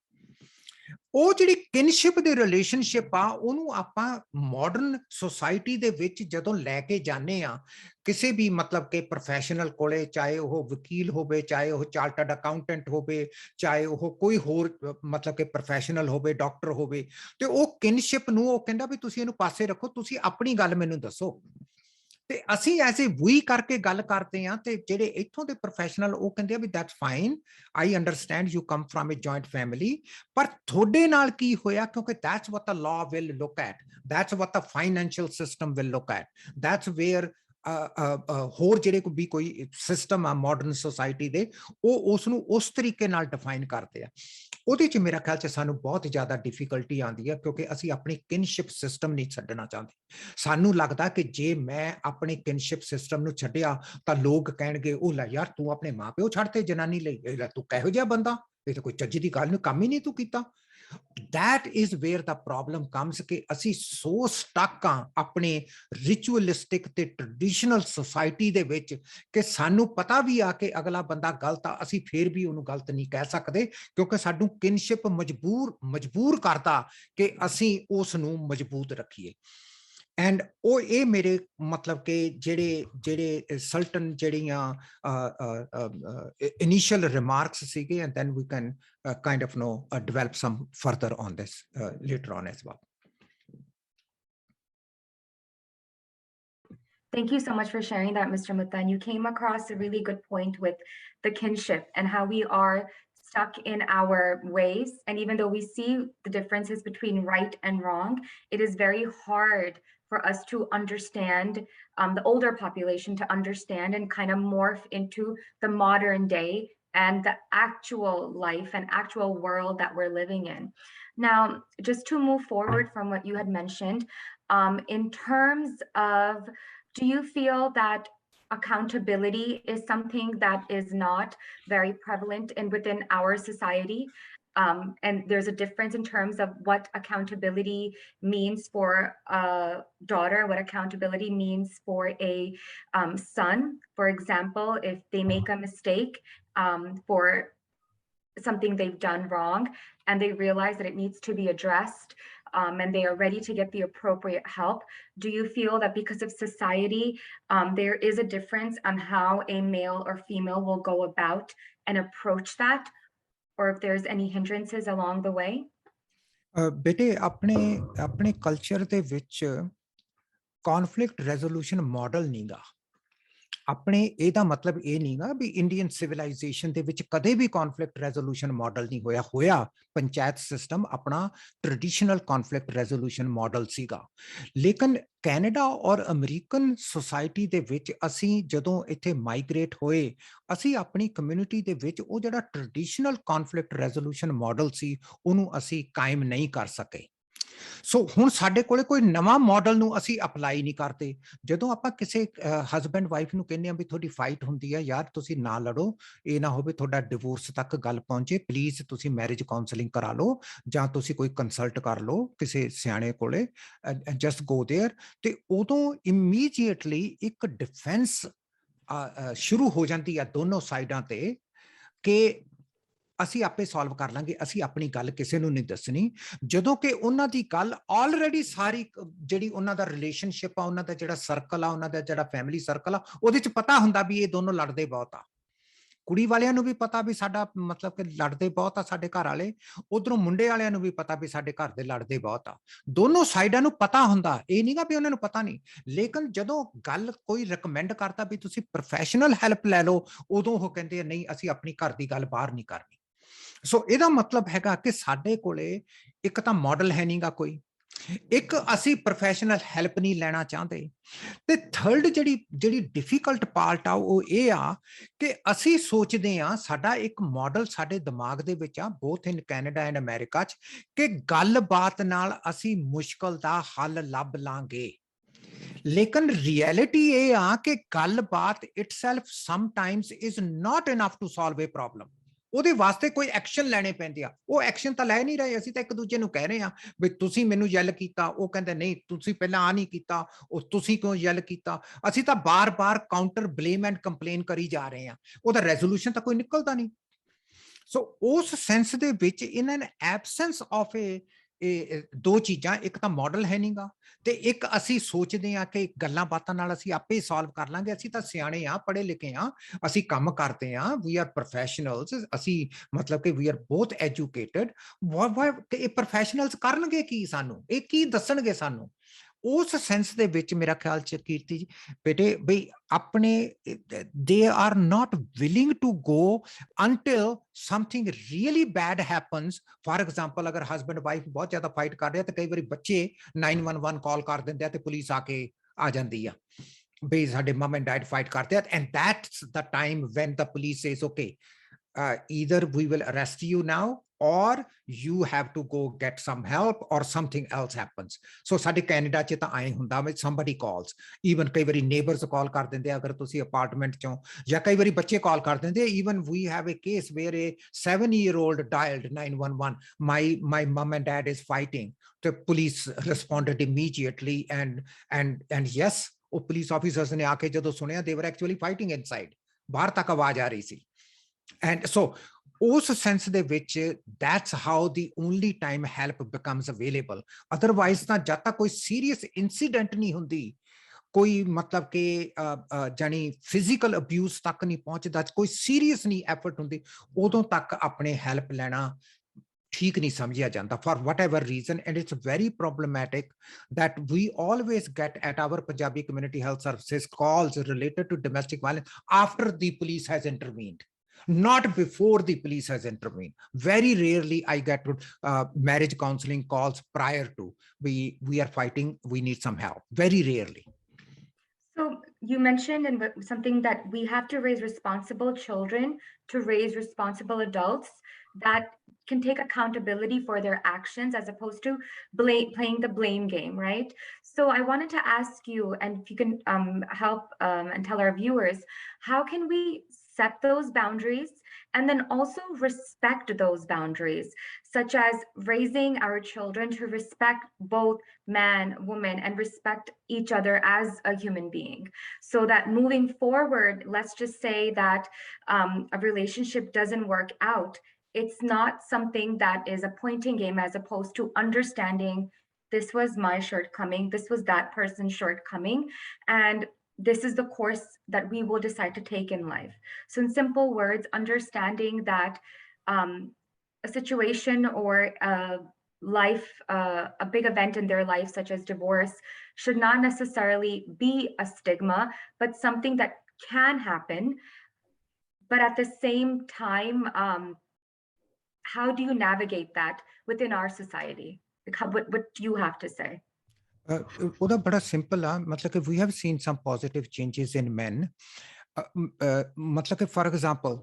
ਉਹ ਜਿਹੜੀ ਕਿਨਸ਼ਿਪ ਦੇ ਰਿਲੇਸ਼ਨਸ਼ਿਪ ਆ ਉਹਨੂੰ ਆਪਾਂ ਮਾਡਰਨ ਸੋਸਾਇਟੀ ਦੇ ਵਿੱਚ ਜਦੋਂ ਲੈ ਕੇ ਜਾਂਦੇ ਆ ਕਿਸੇ ਵੀ ਮਤਲਬ ਕਿ ਪ੍ਰੋਫੈਸ਼ਨਲ ਕੋਲੇ, ਚਾਹੇ ਉਹ ਵਕੀਲ ਹੋਵੇ, ਚਾਹੇ ਉਹ ਚਾਰਟਰਡ ਅਕਾਊਂਟੈਂਟ ਹੋਵੇ, ਚਾਹੇ ਉਹ ਕੋਈ ਹੋਰ ਮਤਲਬ ਕਿ ਪ੍ਰੋਫੈਸ਼ਨਲ ਹੋਵੇ, ਡਾਕਟਰ ਹੋਵੇ, ਤੇ ਉਹ ਕਿਨਸ਼ਿਪ ਨੂੰ ਉਹ ਕਹਿੰਦਾ ਵੀ ਤੁਸੀਂ ਇਹਨੂੰ ਪਾਸੇ ਰੱਖੋ, ਤੁਸੀਂ ਆਪਣੀ ਗੱਲ ਮੈਨੂੰ ਦੱਸੋ। ਤੇ ਅਸੀਂ ਐਸੇ ਵੀ ਕਰਕੇ ਗੱਲ ਕਰਦੇ ਆ ਤੇ ਜਿਹੜੇ ਇੱਥੋਂ ਦੇ ਪ੍ਰੋਫੈਸ਼ਨਲ ਉਹ ਕਹਿੰਦੇ ਆ ਵੀ that's fine, I understand you come from a joint family, ਪਰ ਤੁਹਾਡੇ ਨਾਲ ਕੀ ਹੋਇਆ, ਕਿਉਂਕਿ that's what the law will look at, that's what the financial system will look at, that's where ਹੋਰ ਜਿਹੜੇ ਵੀ ਕੋਈ ਸਿਸਟਮ ਆ ਮਾਡਰਨ ਸੋਸਾਇਟੀ ਦੇ, ਉਹ ਉਸ ਨੂੰ ਉਸ ਤਰੀਕੇ ਨਾਲ ਡਿਫਾਈਨ ਕਰਦੇ ਆ। ਉਹਦੇ 'ਚ ਮੇਰਾ ਖਿਆਲ 'ਚ ਸਾਨੂੰ ਬਹੁਤ ਜ਼ਿਆਦਾ ਡਿਫੀਕਲਟੀ ਆਉਂਦੀ ਹੈ, ਕਿਉਂਕਿ ਅਸੀਂ ਆਪਣੀ ਕਿਨਸ਼ਿਪ ਸਿਸਟਮ ਨਹੀਂ ਛੱਡਣਾ ਚਾਹੁੰਦੇ। ਸਾਨੂੰ ਲੱਗਦਾ ਕਿ ਜੇ ਮੈਂ ਆਪਣੇ ਕਿਨਸ਼ਿਪ ਸਿਸਟਮ ਨੂੰ ਛੱਡਿਆ ਤਾਂ ਲੋਕ ਕਹਿਣਗੇ, ਉਹ ਲੈ ਯਾਰ ਤੂੰ ਆਪਣੇ ਮਾਂ ਪਿਓ ਛੱਡਤੇ ਜਨਾਨੀ ਲਈ, ਇਹ ਲੈ ਤੂੰ ਕਿਹੋ ਜਿਹਾ ਬੰਦਾ, ਇਹ ਤਾਂ ਕੋਈ ਚੱਜ ਦੀ ਗੱਲ ਨਹੀਂ, ਕੰਮ ਹੀ ਨਹੀਂ ਤੂੰ ਕੀਤਾ। That is where the problem comes ਕਿ ਅਸੀਂ ਸੋ ਸਟਕ ਆ ਆਪਣੇ ਰਿਚੁਅਲਿਸਟਿਕ ਤੇ ਟ੍ਰੈਡੀਸ਼ਨਲ ਸੋਸਾਇਟੀ ਦੇ ਵਿੱਚ ਕਿ ਸਾਨੂੰ ਪਤਾ ਵੀ ਆ ਕਿ ਅਗਲਾ ਬੰਦਾ ਗਲਤ ਆ, ਅਸੀਂ ਫੇਰ ਵੀ ਉਹਨੂੰ ਗਲਤ ਨਹੀਂ ਕਹਿ ਸਕਦੇ, ਕਿਉਂਕਿ ਸਾਨੂੰ ਕਿਨਸ਼ਿਪ ਮਜਬੂਰ ਕਰਦਾ ਕਿ ਅਸੀਂ ਉਸ ਨੂੰ ਮਜ਼ਬੂਤ ਰੱਖੀਏ। ਐਂਡ ਉਹ ਇਹ ਮੇਰੇ ਮਤਲਬ ਕਿ ਜਿਹੜੇ ਸਲਟਨ ਜਿਹੜੀਆਂ ਇਨੀਸ਼ੀਅਲ ਰਿਮਾਰਕਸ ਸੀਗੇ, and then we can kind of develop some further on this later on as well. Thank you so much for sharing that, Mr. Mutta. And you came across a really good point with the kinship and how we are stuck in our ways. And even though we see the differences between right and wrong, it is very hard for us to understand the older population to understand and kind of morph into the modern day and the actual life and actual world that we're living in. Now, just to move forward from what you had mentioned, in terms of, do you feel that accountability is something that is not very prevalent within our society? And there's a difference in terms of what accountability means for a daughter, what accountability means for a son. For example, if they make a mistake for something they've done wrong and they realize that it needs to be addressed, and they are ready to get the appropriate help, do you feel that because of society, there is a difference on how a male or female will go about and approach that, or if there's any hindrances along the way? ਬੇਟੇ ਆਪਣੇ culture ਦੇ ਵਿੱਚ ਕੌਨਫਲਿਕਟ resolution model ਨਹੀਂਗਾ। ਆਪਣੇ ਇਹਦਾ ਮਤਲਬ ਇਹ ਨਹੀਂਗਾ ਵੀ ਇੰਡੀਅਨ ਸਿਵਲਾਈਜੇਸ਼ਨ ਦੇ ਵਿੱਚ ਕਦੇ ਵੀ ਕੌਨਫਲਿਕਟ ਰੈਜ਼ੋਲੂਸ਼ਨ ਮਾਡਲ ਨਹੀਂ ਹੋਇਆ। ਪੰਚਾਇਤ ਸਿਸਟਮ ਆਪਣਾ ਟ੍ਰੈਡੀਸ਼ਨਲ ਕੌਨਫਲਿਕਟ ਰੈਜ਼ੋਲੂਸ਼ਨ ਮਾਡਲ ਸੀਗਾ। ਲੇਕਿਨ ਕੈਨੇਡਾ ਔਰ ਅਮਰੀਕਨ ਸੋਸਾਇਟੀ ਦੇ ਵਿੱਚ ਅਸੀਂ ਜਦੋਂ ਇੱਥੇ ਮਾਈਗ੍ਰੇਟ ਹੋਏ, ਅਸੀਂ ਆਪਣੀ ਕਮਿਊਨਿਟੀ ਦੇ ਵਿੱਚ ਉਹ ਜਿਹੜਾ ਟ੍ਰੈਡੀਸ਼ਨਲ ਕੌਨਫਲਿਕਟ ਰੈਜ਼ੋਲੂਸ਼ਨ ਮਾਡਲ ਸੀ, ਉਹਨੂੰ ਅਸੀਂ ਕਾਇਮ ਨਹੀਂ ਕਰ ਸਕੇ। ਸੋ ਹੁਣ ਸਾਡੇ ਕੋਲੇ ਕੋਈ ਨਵਾਂ ਮਾਡਲ ਨੂੰ ਅਸੀਂ ਅਪਲਾਈ ਨਹੀਂ ਕਰਦੇ। ਜਦੋਂ ਆਪਾਂ ਕਿਸੇ ਹਸਬੈਂਡ ਵਾਈਫ ਨੂੰ ਕਹਿੰਦੇ ਆ ਵੀ ਤੁਹਾਡੀ ਫਾਈਟ ਹੁੰਦੀ ਆ, ਯਾਰ ਤੁਸੀਂ ਨਾ ਲੜੋ, ਇਹ ਨਾ ਹੋਵੇ ਤੁਹਾਡਾ ਡਿਵੋਰਸ ਤੱਕ ਗੱਲ ਪਹੁੰਚੇ, ਪਲੀਜ਼ ਤੁਸੀਂ ਮੈਰਿਜ ਕਾਉਂਸਲਿੰਗ ਕਰਾ ਲਓ ਜਾਂ ਤੁਸੀਂ ਕੋਈ ਕੰਸਲਟ ਕਰ ਲਓ ਕਿਸੇ ਸਿਆਣੇ ਕੋਲੇ, ਜਸਟ ਗੋ ਦੇਅਰ। ਤੇ ਉਦੋਂ ਇਮੀਡੀਏਟਲੀ ਇੱਕ ਡਿਫੈਂਸ ਸ਼ੁਰੂ ਹੋ ਜਾਂਦੀ ਆ ਦੋਨੋਂ ਸਾਈਡਾਂ ਤੇ ਕਿ ਅਸੀਂ ਆਪੇ ਸੋਲਵ ਕਰ ਲਾਂਗੇ, ਅਸੀਂ ਆਪਣੀ ਗੱਲ ਕਿਸੇ ਨੂੰ ਨਹੀਂ ਦੱਸਣੀ। ਜਦੋਂ ਕਿ ਉਹਨਾਂ ਦੀ ਗੱਲ ਆਲਰੇਡੀ ਸਾਰੀ ਜਿਹੜੀ ਉਹਨਾਂ ਦਾ ਰਿਲੇਸ਼ਨਸ਼ਿਪ ਆ, ਉਹਨਾਂ ਦਾ ਜਿਹੜਾ ਸਰਕਲ ਆ, ਉਹਨਾਂ ਦਾ ਜਿਹੜਾ ਫੈਮਿਲੀ ਸਰਕਲ ਆ, ਉਹਦੇ 'ਚ ਪਤਾ ਹੁੰਦਾ ਵੀ ਇਹ ਦੋਨੋਂ ਲੜਦੇ ਬਹੁਤ ਆ। ਕੁੜੀ ਵਾਲਿਆਂ ਨੂੰ ਵੀ ਪਤਾ ਵੀ ਸਾਡਾ ਮਤਲਬ ਕਿ ਲੜਦੇ ਬਹੁਤ ਆ ਸਾਡੇ ਘਰ ਵਾਲੇ, ਉਧਰੋਂ ਮੁੰਡੇ ਵਾਲਿਆਂ ਨੂੰ ਵੀ ਪਤਾ ਵੀ ਸਾਡੇ ਘਰ ਦੇ ਲੜਦੇ ਬਹੁਤ ਆ। ਦੋਨੋਂ ਸਾਈਡਾਂ ਨੂੰ ਪਤਾ ਹੁੰਦਾ, ਇਹ ਨਹੀਂਗਾ ਵੀ ਉਹਨਾਂ ਨੂੰ ਪਤਾ ਨਹੀਂ। ਲੇਕਿਨ ਜਦੋਂ ਗੱਲ ਕੋਈ ਰਿਕਮੈਂਡ ਕਰਦਾ ਵੀ ਤੁਸੀਂ ਪ੍ਰੋਫੈਸ਼ਨਲ ਹੈਲਪ ਲੈ ਲਓ, ਉਦੋਂ ਉਹ ਕਹਿੰਦੇ ਨਹੀਂ, ਅਸੀਂ ਆਪਣੀ ਘਰ ਦੀ ਗੱਲ ਬਾਹਰ ਨਹੀਂ ਕਰਨੀ। ਸੋ ਇਹਦਾ ਮਤਲਬ ਹੈਗਾ ਕਿ ਸਾਡੇ ਕੋਲੇ ਇੱਕ ਤਾਂ ਮਾਡਲ ਹੈ ਨਹੀਂਗਾ ਕੋਈ, ਇੱਕ ਅਸੀਂ ਪ੍ਰੋਫੈਸ਼ਨਲ ਹੈਲਪ ਨਹੀਂ ਲੈਣਾ ਚਾਹੁੰਦੇ, ਤੇ ਥਰਡ ਜਿਹੜੀ ਡਿਫਿਕਲਟ ਪਾਰਟ ਆ ਉਹ ਇਹ ਆ ਕਿ ਅਸੀਂ ਸੋਚਦੇ ਆ, ਸਾਡਾ ਇੱਕ ਮਾਡਲ ਸਾਡੇ ਦਿਮਾਗ ਦੇ ਵਿੱਚ ਆ, ਬੋਥ ਇਨ ਕੈਨੇਡਾ ਐਂਡ ਅਮਰੀਕਾ 'ਚ, ਕਿ ਗੱਲਬਾਤ ਨਾਲ ਅਸੀਂ ਮੁਸ਼ਕਲ ਦਾ ਹੱਲ ਲੱਭ ਲਾਂਗੇ। ਲੇਕਿਨ ਰਿਐਲਿਟੀ ਇਹ ਆ ਕਿ ਗੱਲਬਾਤ itself sometimes is not enough to solve a problem. ਉਹਦੇ ਵਾਸਤੇ ਕੋਈ ਐਕਸ਼ਨ ਲੈਣੇ ਪੈਂਦੇ ਆ। ਉਹ ਐਕਸ਼ਨ ਤਾਂ ਲੈ ਨਹੀਂ ਰਹੇ, ਅਸੀਂ ਤਾਂ ਇੱਕ ਦੂਜੇ ਨੂੰ ਕਹਿ ਰਹੇ ਆ ਵੀ ਤੁਸੀਂ ਮੈਨੂੰ ਯੈਲ ਕੀਤਾ, ਉਹ ਕਹਿੰਦੇ ਨਹੀਂ ਤੁਸੀਂ ਪਹਿਲਾਂ ਆ ਨਹੀਂ ਕੀਤਾ, ਉਹ ਤੁਸੀਂ ਕਿਉਂ ਯੈਲ ਕੀਤਾ। ਅਸੀਂ ਤਾਂ ਬਾਰ-ਬਾਰ ਕਾਊਂਟਰ ਬਲੇਮ ਐਂਡ ਕੰਪਲੇਨ ਕਰੀ ਜਾ ਰਹੇ ਆ, ਉਹਦਾ ਰੈਜ਼ੋਲੂਸ਼ਨ ਤਾਂ ਕੋਈ ਨਿਕਲਦਾ ਨਹੀਂ। ਸੋ ਉਸ ਸੈਂਸ ਦੇ ਵਿੱਚ ਇਹਨਾਂ ਨੇ ਐਬਸੈਂਸ ਆਫ ਇਹ ਦੋ ਚੀਜ਼ਾਂ, ਇੱਕ ਤਾਂ ਮਾਡਲ ਹੈ ਨਹੀਂਗਾ, ਤੇ ਇੱਕ ਅਸੀਂ ਸੋਚਦੇ ਆ ਕਿ ਗੱਲਾਂ ਬਾਤਾਂ ਨਾਲ ਅਸੀਂ ਆਪੇ ਸੋਲਵ ਕਰ ਲਾਂਗੇ, ਅਸੀਂ ਤਾਂ ਸਿਆਣੇ ਆ, ਪੜ੍ਹੇ ਲਿਖੇ ਆ, ਅਸੀਂ ਕੰਮ ਕਰਦੇ ਆ, ਵੀ ਆਰ ਪ੍ਰੋਫੈਸ਼ਨਲਸ, ਅਸੀਂ ਮਤਲਬ ਕਿ ਵੀ ਆਰ ਬੋਥ ਐਜੂਕੇਟਡ। ਇਹ ਪ੍ਰੋਫੈਸ਼ਨਲਸ ਕਰਨਗੇ ਕੀ ਸਾਨੂੰ, ਇਹ ਕੀ ਦੱਸਣਗੇ ਸਾਨੂੰ। ਉਸ ਸੈਂਸ ਦੇ ਵਿੱਚ ਮੇਰਾ ਖਿਆਲ 'ਚ ਕੀਰਤੀ ਜੀ ਬੇਟੇ ਬਈ ਆਪਣੇ they are not willing to go until something really bad happens. For example, ਅਗਰ ਹਸਬੈਂਡ ਵਾਈਫ ਬਹੁਤ ਜ਼ਿਆਦਾ ਫਾਈਟ ਕਰ ਰਹੇ ਆ ਤੇ ਕਈ ਵਾਰੀ ਬੱਚੇ 911 ਕਾਲ ਕਰ ਦਿੰਦੇ ਆ ਤੇ ਪੁਲਿਸ ਆ ਕੇ ਆ ਜਾਂਦੀ ਆ। ਬਈ ਸਾਡੇ mom and dad fight ਕਰਦੇ ਆ, and that's the time when the police says, okay, either we will arrest you now or you have to go get some help or something else happens. So ਸਾਡੇ Canada 'ਚ ਤਾਂ ਆਏ ਹੁੰਦਾ ਵੇ, somebody calls, even ਕਈ ਵਾਰੀ neighbors call ਕਰ ਦਿੰਦੇ ਆ ਅਗਰ ਤੁਸੀਂ ਅਪਾਰਟਮੈਂਟ 'ਚੋਂ, ਜਾਂ ਕਈ ਵਾਰੀ ਬੱਚੇ ਕਾਲ ਕਰ ਦਿੰਦੇ, even we have a case where a 7-year-old dialed 911, my mom and dad is fighting. The police responded immediately, and yes, ਉਹ ਪੁਲਿਸ ਆਫੀਸਰਸ ਨੇ ਆ ਕੇ ਜਦੋਂ ਸੁਣਿਆ, they were actually fighting inside, ਬਾਹਰ ਤੱਕ ਆਵਾਜ਼ ਆ ਰਹੀ ਸੀ। And so ਉਸ sense ਦੇ ਵਿੱਚ that's how the only time help becomes available. Otherwise ਤਾਂ ਜਦ ਤੱਕ ਕੋਈ serious incident ਨਹੀਂ ਹੁੰਦੀ, ਕੋਈ ਮਤਲਬ ਕਿ ਜਾਨੀ ਫਿਜ਼ੀਕਲ ਅਬਿਊਜ਼ ਤੱਕ ਨਹੀਂ ਪਹੁੰਚਦਾ, ਕੋਈ ਸੀਰੀਅਸ ਨਹੀਂ ਐਫਰਟ ਹੁੰਦੀ, ਉਦੋਂ ਤੱਕ ਆਪਣੇ ਹੈਲਪ ਲੈਣਾ ਠੀਕ ਨਹੀਂ ਸਮਝਿਆ ਜਾਂਦਾ, for whatever reason. And it's very problematic that we always get at our Punjabi community health services calls related to domestic violence after the police has intervened, not before the police has intervened. Very rarely I get marriage counseling calls prior to, we are fighting, we need some help. Very rarely. So you mentioned in something that we have to raise responsible children to raise responsible adults that can take accountability for their actions as opposed to playing the blame game, right? So I wanted to ask you, and if you can help and tell our viewers, how can we set those boundaries and then also respect those boundaries, such as raising our children to respect both man, woman, and respect each other as a human being, so that moving forward, let's just say that a relationship doesn't work out, it's not something that is a pointing game, as opposed to understanding this was my shortcoming, this was that person's shortcoming, and this is the course that we will decide to take in life. So in simple words, understanding that a situation or a big event in their life, such as divorce, should not necessarily be a stigma, but something that can happen. But at the same time, how do you navigate that within our society? What do you have to say? ਉਹਦਾ ਬੜਾ simple ਆ, ਮਤਲਬ ਕਿ we have seen some positive changes in men. ਮਤਲਬ ਕਿ for example,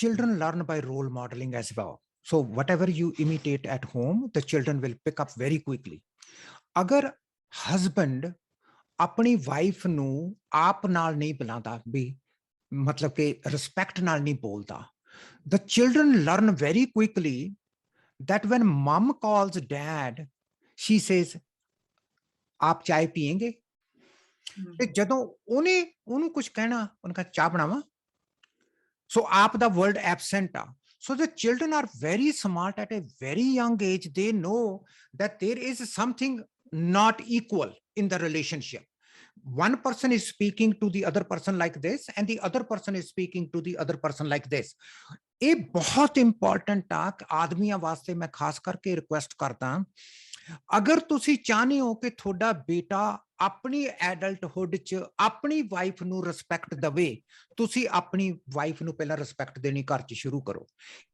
children learn by role modeling as well. So whatever you imitate at home, the children will pick up very quickly. ਅਗਰ husband ਆਪਣੀ wife ਨੂੰ ਆਪ ਨਾਲ ਨਹੀਂ ਬੁਲਾਉਂਦਾ, ਵੀ ਮਤਲਬ ਕਿ ਰਿਸਪੈਕਟ ਨਾਲ ਨਹੀਂ ਬੋਲਦਾ, the children learn very quickly that when mom calls dad, she says, ਆਪ ਚਾय ਪੀएंगे? ਤੇ ਜਦੋਂ ਉਹਨੂੰ ਕੁਝ ਕਹਿਣਾ, ਉਹਨੇ ਕਹਾ ਚਾਹ ਬਣਾਵਾਂ, ਸੋ ਆਪ ਦਾ ਵਰਡ ਐਬਸੈਂਟ ਆ. So the children are very smart at a very young age. They know that there is something not equal in the relationship. One person is speaking to the other person like this, and the other person is speaking to the other person like this. ਇਹ ਬਹੁਤ important ਆ, ਆਦਮੀਆਂ ਵਾਸਤੇ ਮੈਂ ਖਾਸ ਕਰਕੇ request ਕਰਦਾ, ਅਗਰ ਤੁਸੀਂ ਚਾਹੁੰਦੇ ਹੋ ਕਿ ਤੁਹਾਡਾ ਬੇਟਾ ਆਪਣੀ ਐਡਲਟਹੁੱਡ 'ਚ ਆਪਣੀ ਵਾਈਫ ਨੂੰ ਰਿਸਪੈਕਟ ਦੇਵੇ, ਤੁਸੀਂ ਆਪਣੀ ਵਾਈਫ ਨੂੰ ਪਹਿਲਾਂ ਰਿਸਪੈਕਟ ਦੇਣੀ ਘਰ 'ਚ ਸ਼ੁਰੂ ਕਰੋ.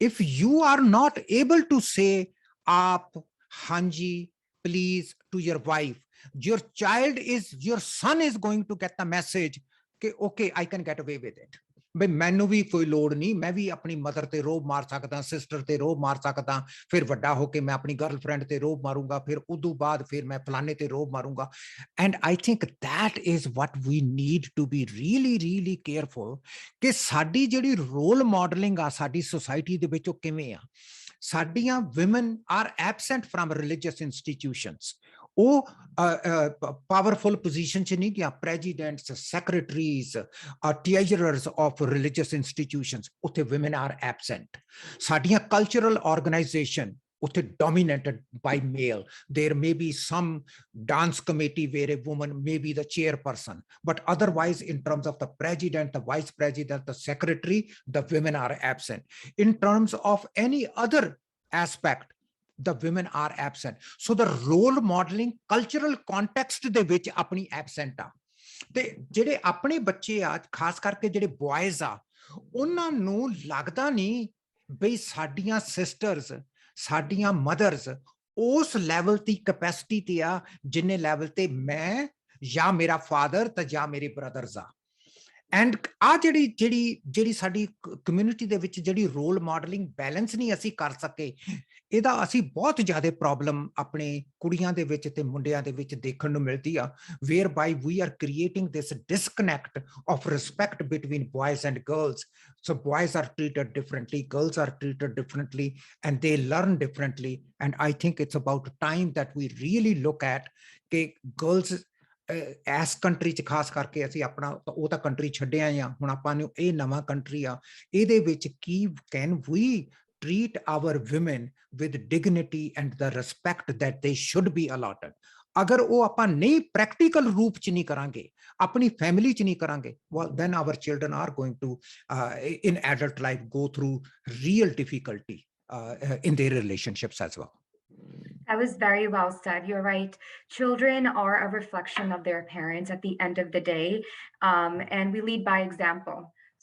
If you are not able to say ਆਪ, ਹਾਂਜੀ, please to your wife, your child is, your son is going to get the message ਕਿ okay, I can get away with it. ਬਈ ਮੈਨੂੰ ਵੀ ਕੋਈ ਲੋੜ ਨਹੀਂ, ਮੈਂ ਵੀ ਆਪਣੀ ਮਦਰ ਤੇ ਰੋਬ ਮਾਰ ਸਕਦਾ, ਸਿਸਟਰ ਤੇ ਰੋਬ ਮਾਰ ਸਕਦਾ, ਫਿਰ ਵੱਡਾ ਹੋ ਕੇ ਮੈਂ ਆਪਣੀ ਗਰਲਫ੍ਰੈਂਡ ਤੇ ਰੋਬ ਮਾਰੂੰਗਾ, ਫਿਰ ਉਦੋਂ ਬਾਅਦ ਫਿਰ ਮੈਂ ਫਲਾਣੇ ਤੇ ਰੋਬ ਮਾਰੂੰਗਾ. And I think that is what we need to be really really careful ਕਿ ਸਾਡੀ ਜਿਹੜੀ ਰੋਲ ਮਾਡਲਿੰਗ ਆ ਸਾਡੀ ਸੋਸਾਇਟੀ ਦੇ ਵਿੱਚ ਉਹ ਕਿਵੇਂ ਆ. ਸਾਡੀਆਂ women are absent from religious institutions. ਉਹ ਪਾਵਰਫੁਲ ਪੋਜੀਸ਼ਨ 'ਚ ਨਹੀਂ ਗਿਆ, presidents, secretaries, teachers of religious institutions, ਉੱਥੇ women are absent. ਸਾਡੀਆਂ ਕਲਚਰਲ ਆਰਗੇਨਾਈਜੇਸ਼ਨ ਉੱਥੇ dominated by male. There may be some dance committee where a woman may be the chairperson, but otherwise in terms of the president, the vice president, the secretary, the women are absent. In terms of any other aspect, the women are absent. So the role modeling cultural context ਦੇ ਵਿੱਚ ਆਪਣੀ absent ਆ. ਤੇ ਜਿਹੜੇ ਆਪਣੇ ਬੱਚੇ ਆ, ਖਾਸ ਕਰਕੇ ਜਿਹੜੇ boys ਆ, ਉਹਨਾਂ ਨੂੰ ਲੱਗਦਾ ਨਹੀਂ ਬਈ ਸਾਡੀਆਂ ਸਿਸਟਰਸ, ਸਾਡੀਆਂ ਮਦਰਸ ਉਸ ਲੈਵਲ ਦੀ ਕੈਪੈਸਿਟੀ ਤੇ ਆ ਜਿੰਨੇ ਲੈਵਲ ਤੇ ਮੈਂ ਜਾਂ ਮੇਰਾ ਫਾਦਰ ਤੇ ਜਾਂ ਮੇਰੇ ਬ੍ਰਦਰਸ ਆ। ਐਂਡ ਆ ਜਿਹੜੀ ਸਾਡੀ ਕਮਿਊਨਿਟੀ ਦੇ ਵਿੱਚ ਜਿਹੜੀ ਰੋਲ ਮਾਡਲਿੰਗ ਬੈਲੈਂਸ ਨਹੀਂ ਅਸੀਂ ਕਰ ਸਕੇ, ਇਹਦਾ ਅਸੀਂ ਬਹੁਤ ਜ਼ਿਆਦਾ ਪ੍ਰੋਬਲਮ ਆਪਣੇ ਕੁੜੀਆਂ ਦੇ ਵਿੱਚ ਤੇ ਮੁੰਡਿਆਂ ਦੇ ਵਿੱਚ ਦੇਖਣ ਨੂੰ ਮਿਲਦੀ ਆ, whereby we are creating this disconnect of respect between boys and girls. So boys are treated differently, girls are treated differently, and they learn differently. And I think it's about time that we really look at कि girls ਇਸ country 'ਚ ਖਾਸ ਕਰਕੇ ਅਸੀਂ ਆਪਣਾ ਉਹ ਤਾਂ country ਛੱਡਿਆ ਆ, ਹੁਣ ਆਪਾਂ ਨੂੰ ਇਹ ਨਵਾਂ ਕੰਟਰੀ ਆ, ਇਹਦੇ ਵਿੱਚ ਕੀ can we treat our women with dignity and the respect that they should be allotted. ਅਗਰ ਉਹ ਆਪਾਂ ਨਹੀਂ ਪ੍ਰੈਕਟੀਕਲ ਰੂਪ 'ਚ ਨਹੀਂ ਕਰਾਂਗੇ, ਆਪਣੀ ਫੈਮਿਲੀ 'ਚ ਨਹੀਂ ਕਰਾਂਗੇ, well then our children are going to in adult life go through real difficulty in their relationships as well. That was very well said. You're right. Children are a reflection of their parents at the end of the day, and we lead by example.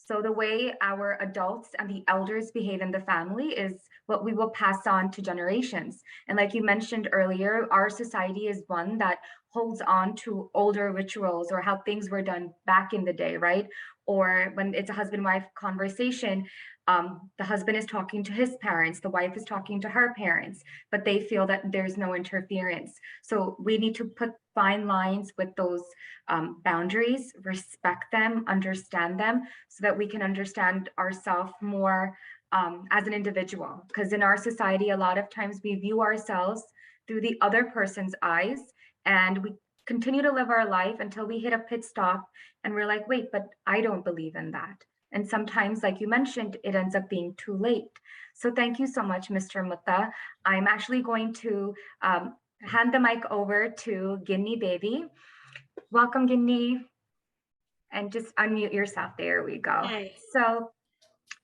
So the way our adults and the elders behave in the family is what we will pass on to generations. And like you mentioned earlier, our society is one that holds on to older rituals or how things were done back in the day, right? Or when it's a husband-wife conversation, the husband is talking to his parents, the wife is talking to her parents, but they feel that there's no interference. So we need to put fine lines with those boundaries, respect them, understand them, so that we can understand ourselves more as an individual. Because in our society, a lot of times we view ourselves through the other person's eyes, and we continue to live our life until we hit a pit stop and we're like, wait, but I don't believe in that. And sometimes, like you mentioned, it ends up being too late. So thank you so much, Mr. Mutta. I'm actually going to hand the mic over to Ginny Baby. Welcome, Ginny. And just unmute yourself. There we go. Hi. So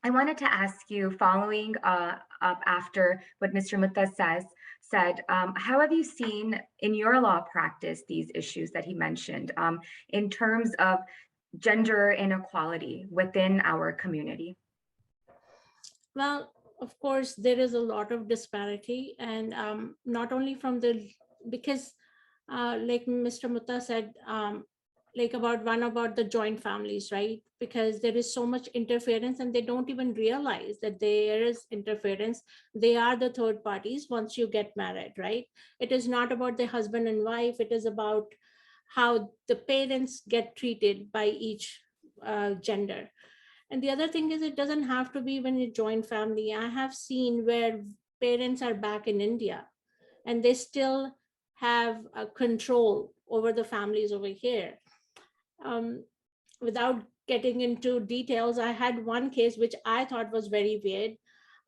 I wanted to ask you, following up after what Mr. Mutta said, how have you seen in your law practice these issues that he mentioned in terms of gender inequality within our community? Well, of course, there is a lot of disparity, and not only from because like Mr. Mutta said, like about the joint families, right? Because there is so much interference and they don't even realize that there is interference. They are the third parties once you get married, right? It is not about the husband and wife. It is about how the parents get treated by each gender. And the other thing is, it doesn't have to be when you join family. I have seen where parents are back in India and they still have a control over the families over here. Without getting into details, I had one case which I thought was very weird.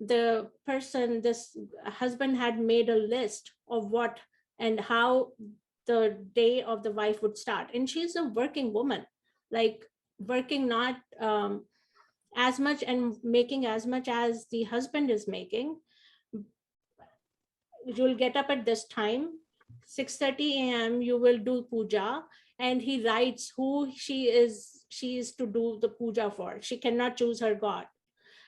This husband had made a list of what and how the day of the wife would start. And she's a working woman, like working not as much and making as much as the husband is making. You'll get up at this time, 6:30 a.m. you will do puja, and he writes who she is to do the puja for. She cannot choose her god.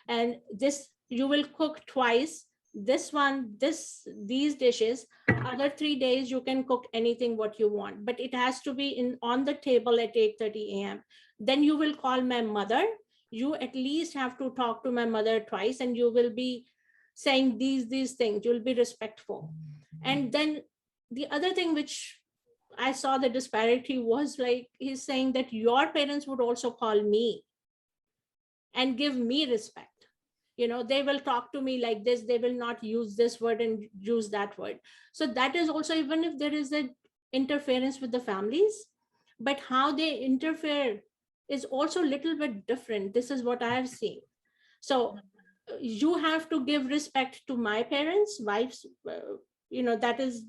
And this, you will cook twice, these dishes. Other 3 days you can cook anything what you want, but it has to be on the table at 8:30 a.m. Then you will call my mother. You at least have to talk to my mother twice, and you will be saying these things. You'll be respectful. And then the other thing which I saw the disparity was, like, he's saying that your parents would also call me and give me respect. They will talk to me like this. They will not use this word and use that word. So that is also, even if there is an interference with the families, but how they interfere is also a little bit different. This is what I have seen. So you have to give respect to my parents, wives, that is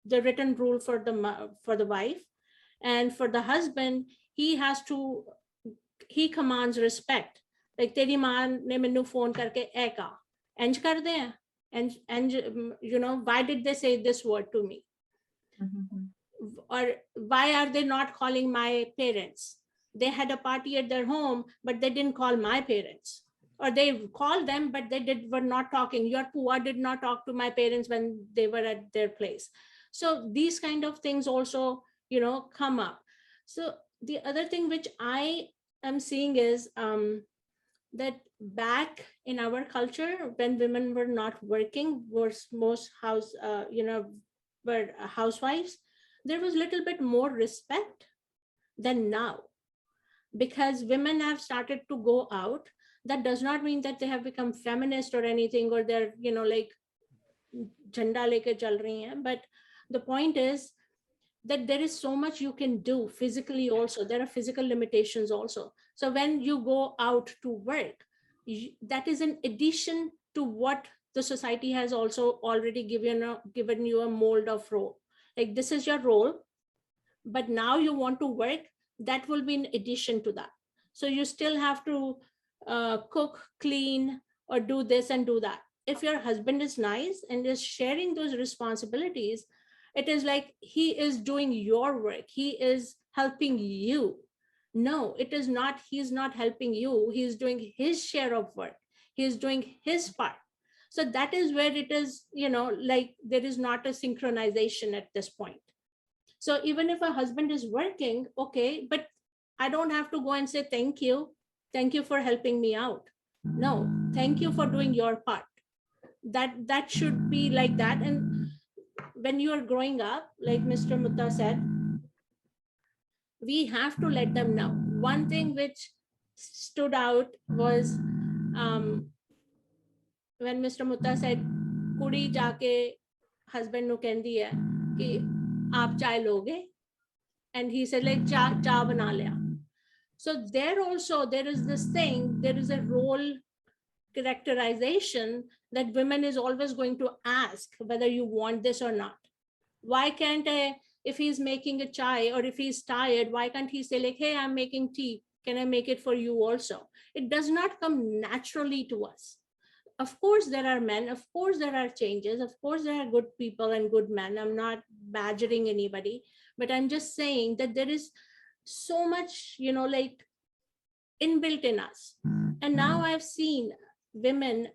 the written rule for the wife. And for the husband, he commands respect. Like, teri maan ne mainu phone karke eka enj kar de hain, and why did they say this word to me? Mm-hmm. Or why are they not calling my parents? They had a party at their home, but they didn't call my parents. Or they called them, but were not talking. Your Pua did not talk to my parents when they were at their place. So these kind of things also, come up. So the other thing which I am seeing is that back in our culture, when women were not working, were most were housewives, there was a little bit more respect than now, because women have started to go out. That does not mean that they have become feminist or anything, or they're like jhanda leke chal rahi hain. But the point is that there is so much you can do physically also. There are physical limitations also. So when you go out to work, that is an addition to what the society has also already given you a mold of role. Like, this is your role, but now you want to work, that will be in addition to that. So you still have to cook, clean, or do this and do that. If your husband is nice and is sharing those responsibilities, it is like he is doing your work, he is helping you. No, it is not. He's not helping you, he's doing his share of work, he's doing his part. So that is where it is, like, there is not a synchronization at this point. So even if a husband is working, okay, but I don't have to go and say thank you for helping me out. No, thank you for doing your part. That should be like that. And when you are growing up, like Mr. Mutta said, we have to let them know. One thing which stood out was when Mr. Mutta said, "Kudi jaake husband nu kendi hai ki aap chai loge," and he said, like, cha bana liya. So there also, there is this thing, there is a role characterization that women is always going to ask whether you want this or not. Why can't if he's making a chai, or if he's tired, why can't he say like, hey, I'm making tea, can I make it for you also? It does not come naturally to us. Of course there are men, of course there are changes, of course there are good people and good men. I'm not badgering anybody, but I'm just saying that there is so much, like, inbuilt in us. And now I've seen women,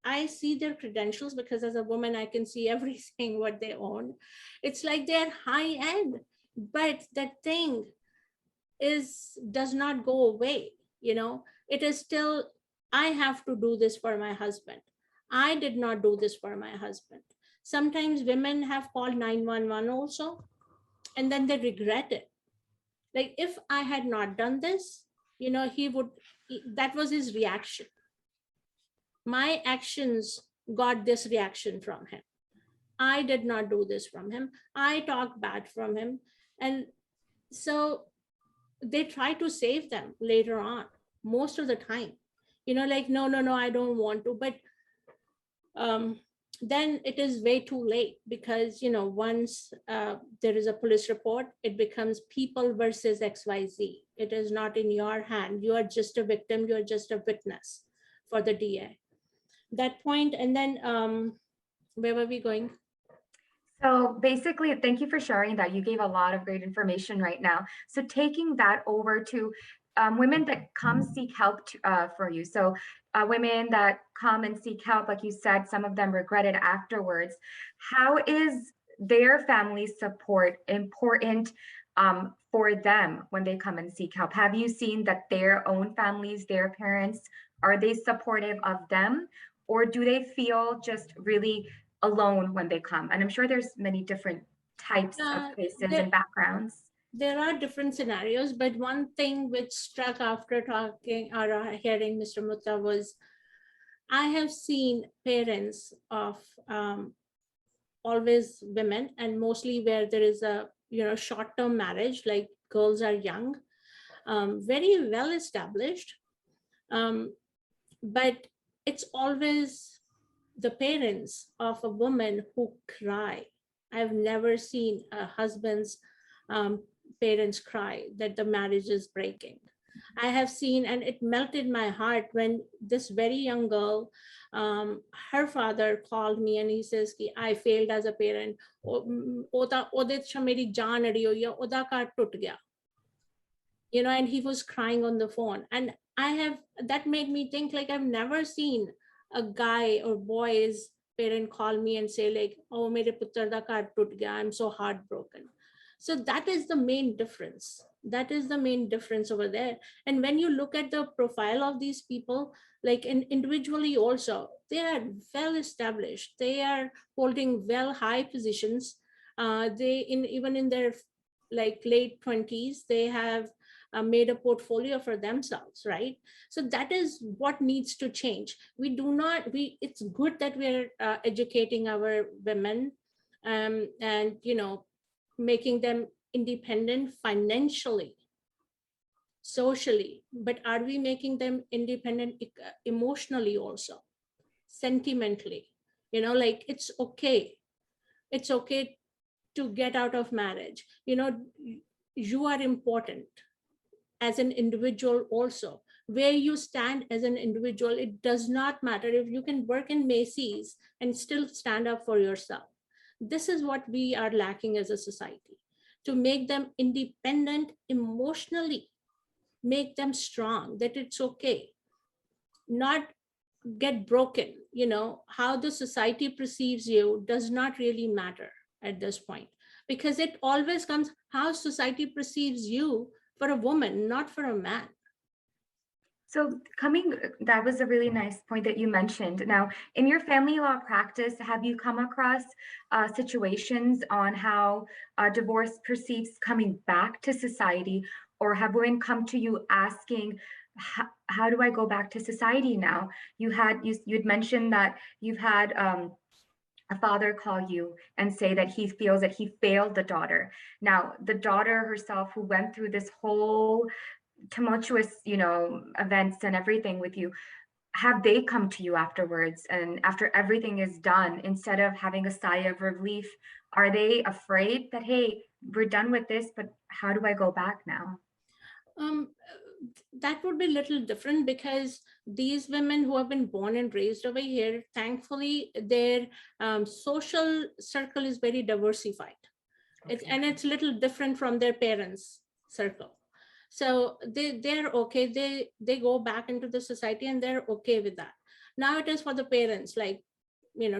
I see their credentials, because as a woman I can see everything what they own. It's like they're high end, but that thing does not go away. It is still, I have to do this for my husband, I did not do this for my husband. Sometimes women have called 911 also, and then they regret it. Like, if I had not done this, that was his reaction. My actions got this reaction from him. I did not do this from him. I talked bad from him. And so they try to save them later on, most of the time. Like, no, I don't want to. But then it is way too late, because, once there is a police report, it becomes people versus XYZ. It is not in your hand. You are just a victim. You are just a witness for the DA. That point. And then where were we going? So basically, thank you for sharing that. You gave a lot of great information right now. So taking that over to women that come seek help for you. So women that come and seek help, like you said, some of them regret it afterwards. How is their family support important for them when they come and seek help? Have you seen that their own families, their parents, are they supportive of them? Or do they feel just really alone when they come? And I'm sure there's many different types of cases and backgrounds. There are different scenarios, but one thing which struck after talking or hearing Mr. Mutta was, I have seen parents of always women, and mostly where there is a short-term marriage, like girls are young, very well established, but it's always the parents of a woman who cry. I've never seen a husband's parents cry that the marriage is breaking. I have seen, and it melted my heart when this very young girl, her father called me and he says, I failed as a parent. And he was crying on the phone. And that made me think, like, I've never seen a guy or boy's parent call me and say like, oh, mere putter da ghar tut gaya, I'm so heartbroken. So that is the main difference. That is the main difference over there. And when you look at the profile of these people, like individually also, they are well established. They are holding well high positions. They even in their like late 20s, they have made a portfolio for themselves, right? So that is what needs to change. We do not, it's good that we're educating our women, and making them independent financially, socially, but are we making them independent emotionally also, sentimentally? Like it's okay to get out of marriage. You are important as an individual also. Where you stand as an individual, it does not matter if you can work in Macy's and still stand up for yourself. This is what we are lacking as a society, to make them independent emotionally, make them strong, that it's okay, not get broken. How the society perceives you does not really matter at this point, because it always comes how society perceives you for a woman, not for a man. So that was a really nice point that you mentioned. Now, in your family law practice, have you come across situations on how divorce perceives coming back to society, or have women come to you asking, how do I go back to society now? You'd mentioned that you've had a father call you and say that he feels that he failed the daughter. Now, the daughter herself, who went through this whole tumultuous, events and everything with you, have they come to you afterwards, and after everything is done, instead of having a sigh of relief, are they afraid that, hey, we're done with this, but how do I go back now? um, that would be a little different, because these women who have been born and raised over here, thankfully their social circle is very diversified. And it's a little different from their parents' circle. So they're okay. They go back into the society and they're okay with that. Now it is for the parents, like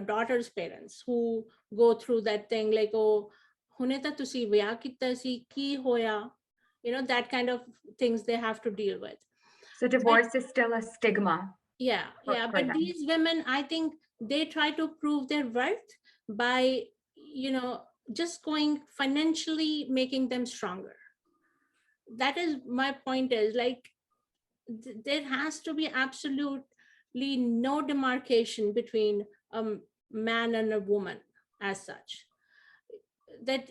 daughters' parents, who go through that thing, like, oh, huneta tusi viah kitta si ki hoya, that kind of things they have to deal with. So divorce is still a stigma Yeah, for but them. these women, I think they try to prove their worth by just going financially, making them stronger. That is my point, is like there has to be absolutely no demarcation between a man and a woman as such. That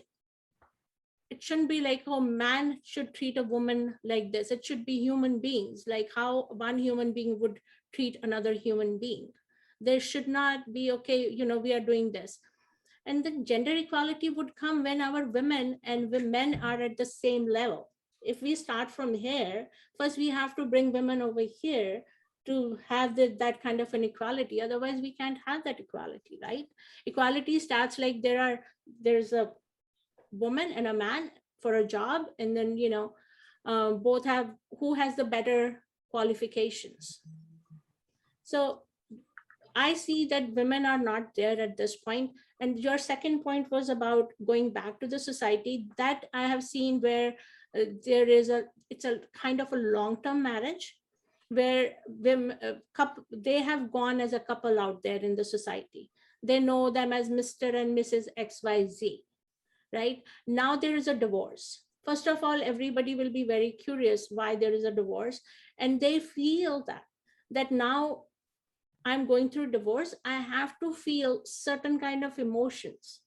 it shouldn't be like, oh, man should treat a woman like this. It should be human beings, like how one human being would treat another human being. There should not be, okay, we are doing this. And the gender equality would come when our women and men are at the same level. If we start from here, first we have to bring women over here to have that kind of an equality. Otherwise we can't have that equality, right? Equality starts like there's a woman and a man for a job, and then both have who has the better qualifications. So I see that women are not there at this point. And your second point was about going back to the society. That I have seen where it's a kind of a long-term marriage, where they have gone as a couple out there in the society. They know them as Mr. and Mrs. XYZ. Right now there is a divorce. First of all, everybody will be very curious why there is a divorce, and they feel that now I'm going through divorce, I have to feel certain kind of emotions.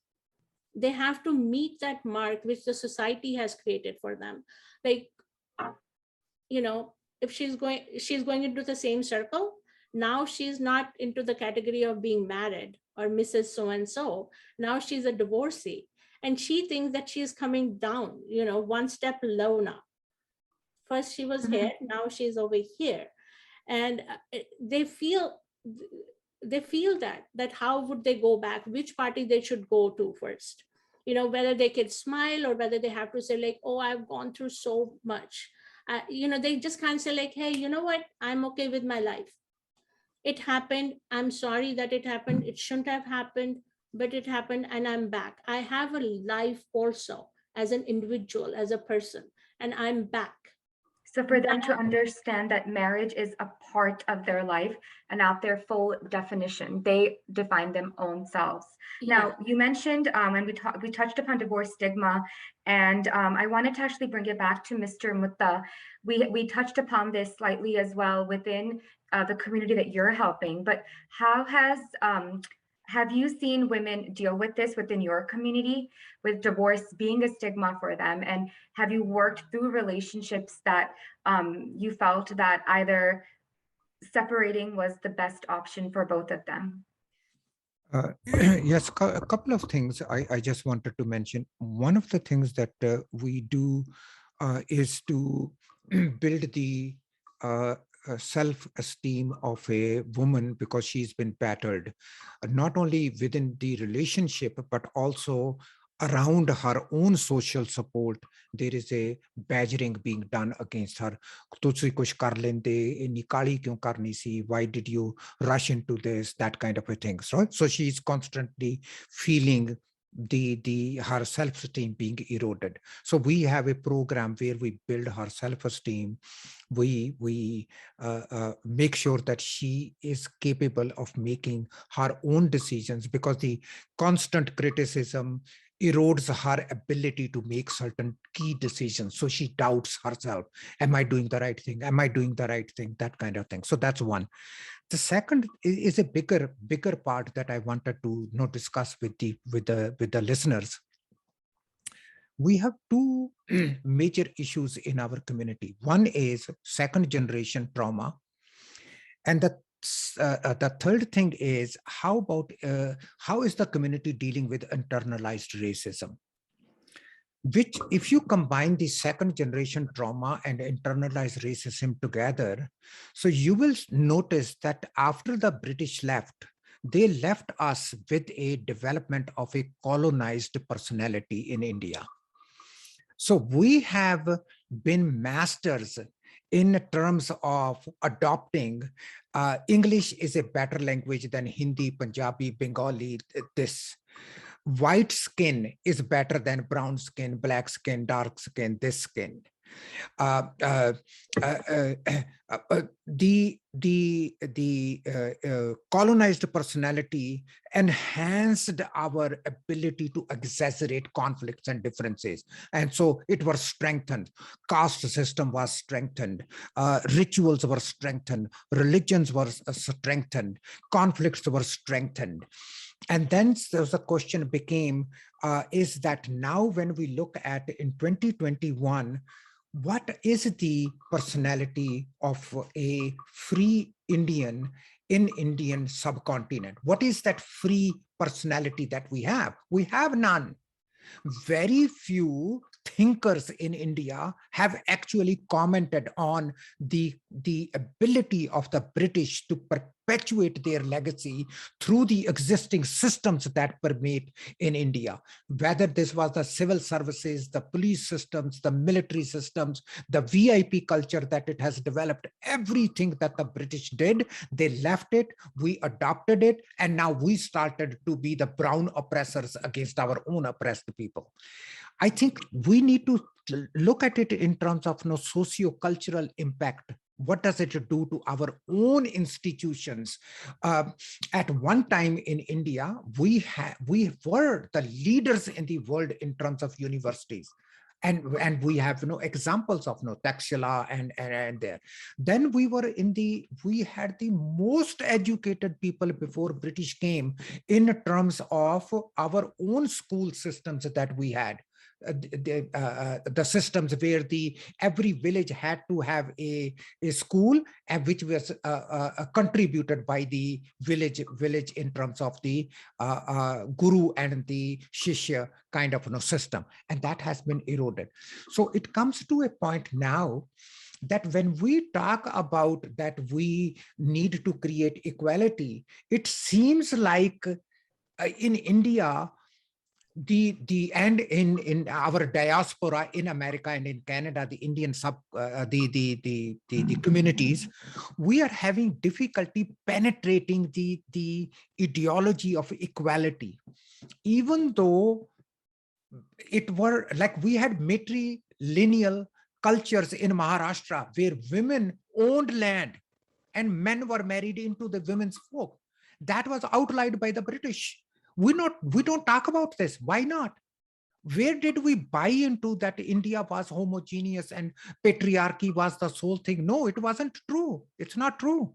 They have to meet that mark which the society has created for them. Like, if she's going into the same circle, now she's not into the category of being married or Mrs. So and so. Now she's a divorcee, and she thinks that she's coming down, one step low now. First she was here, now she's over here. And they feel that how would they go back, which party they should go to first, whether they could smile or whether they have to say like, oh, I've gone through so much. They just can't say like, hey, you know what, I'm okay with my life. It happened, I'm sorry that it happened, it shouldn't have happened, but it happened and I'm back. I have a life also. as an individual, as a person, and I'm back. So for them to understand that marriage is a part of their life and not their full definition, they define their own selves. Now, you mentioned, and we touched upon divorce stigma, and I wanted to actually bring it back to Mr. Mutta. We touched upon this slightly as well within the community that you're helping, but how have you seen women deal with this within your community, with divorce being a stigma for them? And have you worked through relationships that you felt that either separating was the best option for both of them? Yes, a couple of things I just wanted to mention. One of the things that we do is to build the self-esteem of a woman, because she's been battered, not only within the relationship, but also around her own social support. There is a badgering being done against her. Tussi kuch kar lende, inni kali kyun karni si? Why did you rush into this? That kind of a thing. So she's constantly feeling her self-esteem being eroded. So we have a program where we build her self-esteem. We make sure that she is capable of making her own decisions, because the constant criticism erodes her ability to make certain key decisions. So she doubts herself. Am I doing the right thing? Am I doing the right thing? That kind of thing. So that's one. The second is a bigger part that I wanted to discuss with the listeners. We have two major issues in our community. One is second generation trauma, and the third thing is how is the community dealing with internalized racism? Which, if you combine the second generation trauma and internalized racism together, so you will notice that after the British left, they left us with a development of a colonized personality in India. So we have been masters in terms of adopting English is a better language than Hindi, Punjabi, Bengali, this. White skin is better than brown skin, black skin, dark skin, this skin. The colonized personality enhanced our ability to exaggerate conflicts and differences, and so it was strengthened. Caste system was strengthened, rituals were strengthened, religions were strengthened, conflicts were strengthened. And then the question became, is that now when we look at in 2021, what is the personality of a free Indian in Indian subcontinent? What is that free personality that we have? We have none. Very few thinkers in India have actually commented on the ability of the British to perpetuate their legacy through the existing systems that permeate in India. Whether this was the civil services, the police systems, the military systems, the VIP culture that it has developed, everything that the British did, they left it, we adopted it, and now we started to be the brown oppressors against our own oppressed people. I think we need to look at it in terms of socio-cultural impact. What does it do to our own institutions? At one time in India, we were the leaders in the world in terms of universities. And we have examples of Takshila and there. Then we had the most educated people before British came in terms of our own school systems that we had. The systems where every village had to have a school, and which was contributed by the village in terms of the guru and the shishya kind of system, and that has been eroded. So it comes to a point now that when we talk about that we need to create equality, it seems like in India, and in our diaspora in America and in Canada, the Indian the communities, we are having difficulty penetrating the ideology of equality, even though it were like we had matrilineal cultures in Maharashtra where women owned land and men were married into the women's folk. That was outlawed by the British. We don't talk about this. Why not? Where did we buy into that India was homogeneous and patriarchy was the sole thing? No, it wasn't true. It's not true.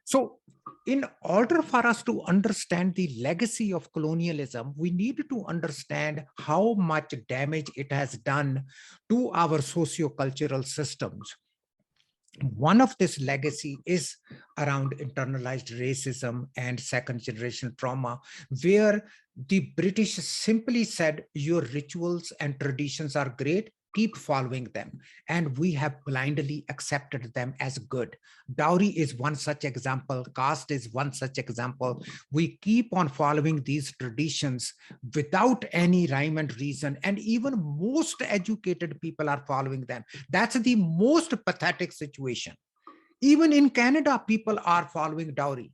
So, in order for us to understand the legacy of colonialism, we need to understand how much damage it has done to our socio-cultural systems. One of this legacy is around internalized racism and second generation trauma, where the British simply said, your rituals and traditions are great, keep following them. And we have blindly accepted them as good. Dowry is one such example. Caste is one such example. We keep on following these traditions without any rhyme and reason. And even most educated people are following them. That's the most pathetic situation. Even in Canada, people are following dowry.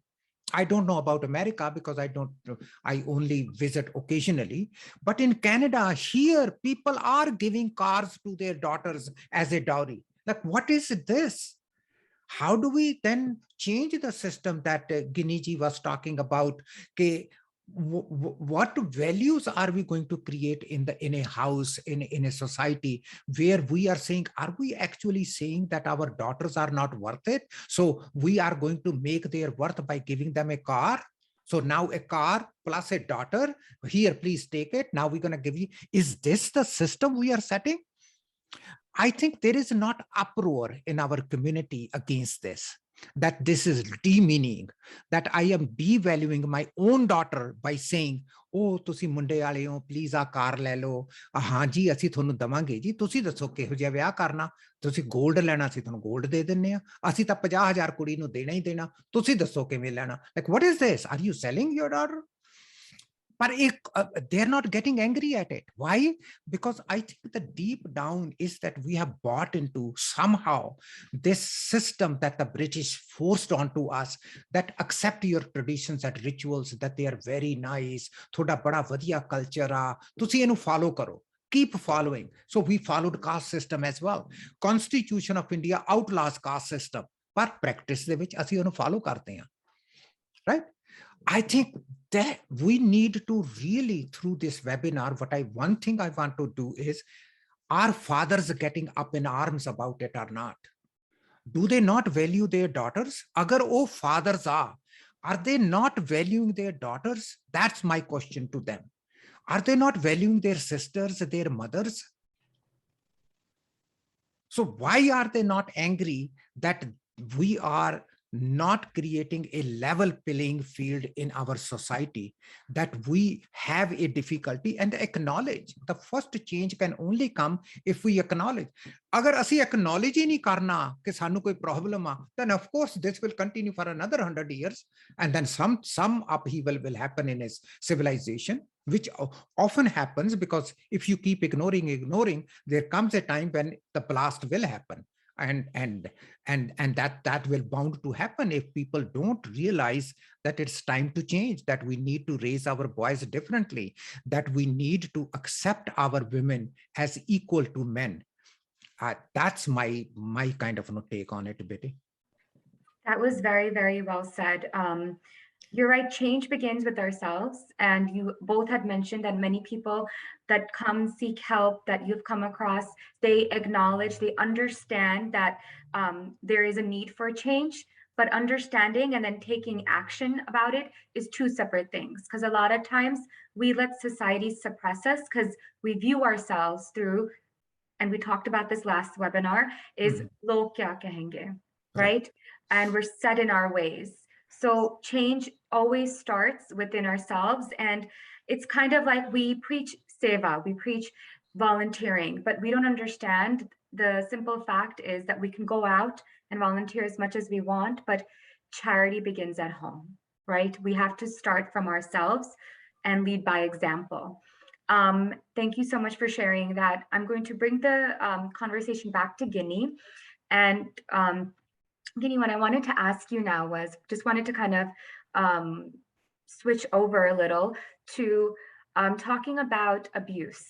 I don't know about America because I only visit occasionally. But in Canada, here, people are giving cars to their daughters as a dowry. Like, what is this? How do we then change the system that Giniji was talking about? What values are we going to create in a house, in a society where we are saying, are we actually saying that our daughters are not worth it? So we are going to make their worth by giving them a car. So now a car plus a daughter, here, please take it. Now we're going to give you. Is this the system we are setting? I think there is not uproar in our community against this, that this is demeaning, that I am devaluing my own daughter by saying, oh, ਤੁਸੀਂ ਮੁੰਡੇ ਵਾਲੇ ਹੋ, please ਆ ਕਾਰ ਲੈ ਲਓ, ਹਾਂ ਜੀ ਅਸੀਂ ਤੁਹਾਨੂੰ ਦਵਾਂਗੇ ਜੀ, ਤੁਸੀਂ ਦੱਸੋ ਕਿਹੋ ਜਿਹਾ ਵਿਆਹ ਕਰਨਾ, ਤੁਸੀਂ ਗੋਲਡ ਲੈਣਾ ਸੀ ਤੁਹਾਨੂੰ ਗੋਲਡ ਦੇ ਦਿੰਨੇ ਆ, ਅਸੀਂ ਤਾਂ 50,000 ਕੁੜੀ ਨੂੰ ਦੇਣਾ ਹੀ ਦੇਣਾ, ਤੁਸੀਂ ਦੱਸੋ ਕਿਵੇਂ ਲੈਣਾ. Like, what is this? Are you selling your daughter? But they're not getting angry at it. Why? Because I think the deep down is that we have bought into somehow this system that the British forced onto us, that accept your traditions and rituals, that they are very nice, thoda bada vadiya culture a, tusi enu follow karo. Keep following. So we followed caste system as well. Constitution of India outlaws caste system, but practice de vich asi onu follow karte hain. Right? I think that we need to really, through this webinar, one thing I want to do is, are fathers getting up in arms about it or not? Do they not value their daughters? Agar oh fathers are they not valuing their daughters? That's my question to them. Are they not valuing their sisters, their mothers? So why are they not angry that we are not creating a level playing field in our society, that we have a difficulty and acknowledge? The first change can only come if we acknowledge. Agar asi acknowledge hi nahi karna कि सानू कोई problem आ, then of course this will continue for another 100 years, and then some upheaval will happen in his civilization, which often happens because if you keep ignoring, there comes a time when the blast will happen. And that will bound to happen if people don't realize that it's time to change, that we need to raise our boys differently, that we need to accept our women as equal to men. That's my kind of take on it, Betty. That was very, very well said. You're right, change begins with ourselves. And you both had mentioned that many people that come seek help that you've come across, they acknowledge, they understand that there is a need for change, but understanding and then taking action about it is two separate things. Because a lot of times we let society suppress us because we view ourselves through, and we talked about this last webinar, is log kya kahenge, right? And we're set in our ways. So change always starts within ourselves. And it's kind of like we preach seva, we preach volunteering, but we don't understand the simple fact is that we can go out and volunteer as much as we want, but charity begins at home, right? We have to start from ourselves and lead by example. Thank you so much for sharing that. I'm going to bring the conversation back to Guinea. And Guinea, what I wanted to ask you now was, just wanted to kind of switch over a little to talking about abuse.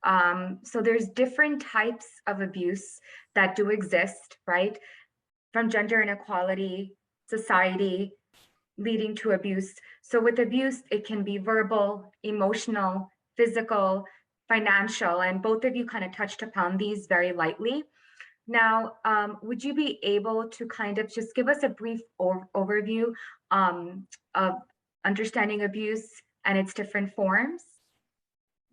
So there's different types of abuse that do exist, right? From gender inequality, society, leading to abuse. So with abuse, it can be verbal, emotional, physical, financial, and both of you kind of touched upon these very lightly. Now, would you be able to kind of just give us a brief overview of understanding abuse and its different forms?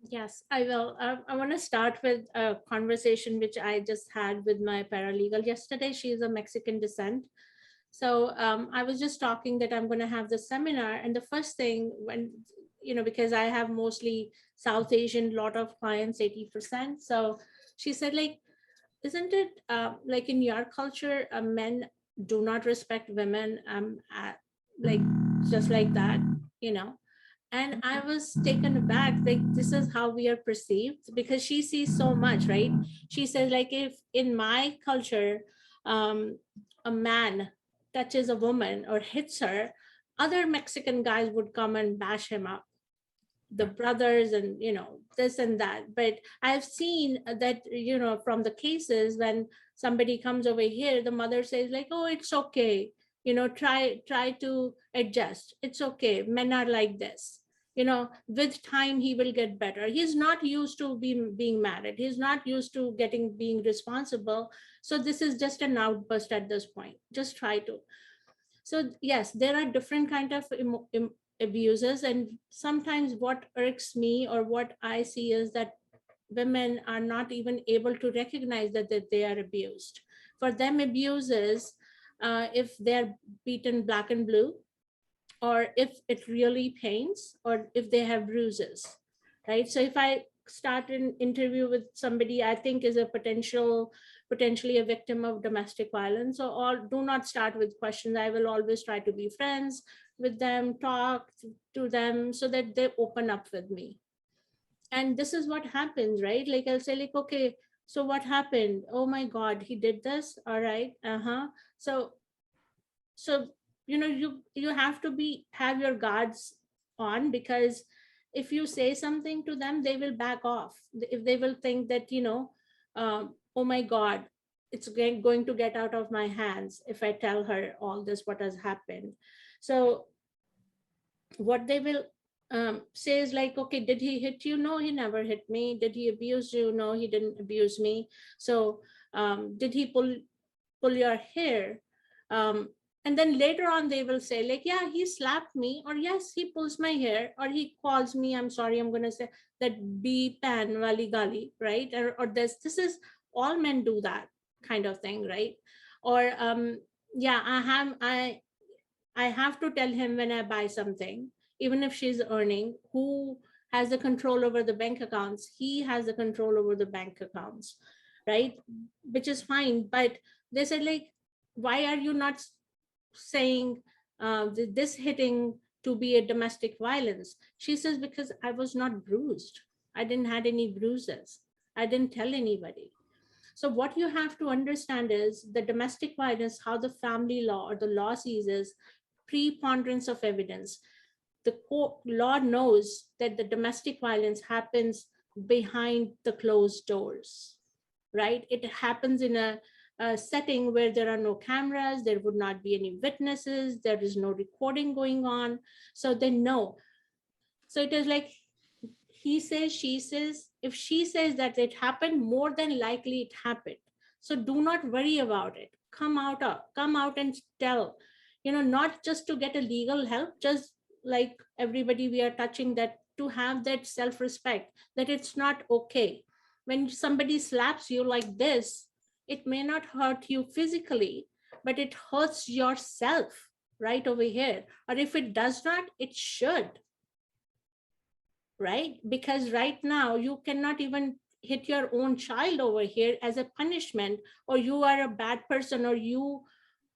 Yes, I will. I want to start with a conversation which I just had with my paralegal yesterday. She is of Mexican descent. So I was just talking that I'm going to have the seminar. And the first thing when, because I have mostly South Asian, lot of clients, 80%. So she said, like, isn't it like in your culture, men do not respect women like just like that, and I was taken aback, like this is how we are perceived, because she sees so much, right? She says, like, if in my culture a man touches a woman or hits her, other Mexican guys would come and bash him up, the brothers, and this and that. But I've seen that, from the cases when somebody comes over here, the mother says, like, oh, it's okay, try to adjust, it's okay, men are like this, with time he will get better. He's not used to being married, he's not used to being responsible, so this is just an outburst at this point, just try to. So yes, there are different kind of abuses, and sometimes what irks me or what I see is that women are not even able to recognize that they are abused. For them, abuse is if they're beaten black and blue, or if it really pains, or if they have bruises, right? So if I start an interview with somebody I think is a potentially a victim of domestic violence, or do not start with questions. I will always try to be friends with them, talk to them so that they open up with me. And this is what happens, right? Like I'll say, like, okay, so what happened? Oh my God, he did this. All right. Uh-huh. So you have to have your guards on, because if you say something to them, they will back off. If they will think that, oh my God, it's going to get out of my hands if I tell her all this, what has happened. So what they will say is like, okay, did he hit you? No, he never hit me. Did he abuse you? No, he didn't abuse me. So did he pull your hair? And then later on they will say, like, yeah, he slapped me, or yes, he pulls my hair, or he calls me, I'm sorry, I'm going to say that, b pan wali gali, right? Or this is, all men do that kind of thing, right? Or yeah, I have to tell him when I buy something, even if she's earning, who has the control over the bank accounts? He has the control over the bank accounts, right? Which is fine. But they said, like, why are you not saying this hitting to be a domestic violence? She says, because I was not bruised. I didn't had any bruises. I didn't tell anybody. So what you have to understand is the domestic violence, how the family law or the law sees is preponderance of evidence. The law knows that the domestic violence happens behind the closed doors, right? It happens in a setting where there are no cameras, there would not be any witnesses, there is no recording going on. So they know. So it is like, he says, she says. If she says that it happened, more than likely it happened. So do not worry about it. Come out and tell, not just to get a legal help, just like everybody we are touching, that to have that self-respect, that it's not okay. When somebody slaps you like this, it may not hurt you physically, but it hurts yourself right over here. Or if it does not, it should, right? Because right now you cannot even hit your own child over here as a punishment, or you are a bad person, or you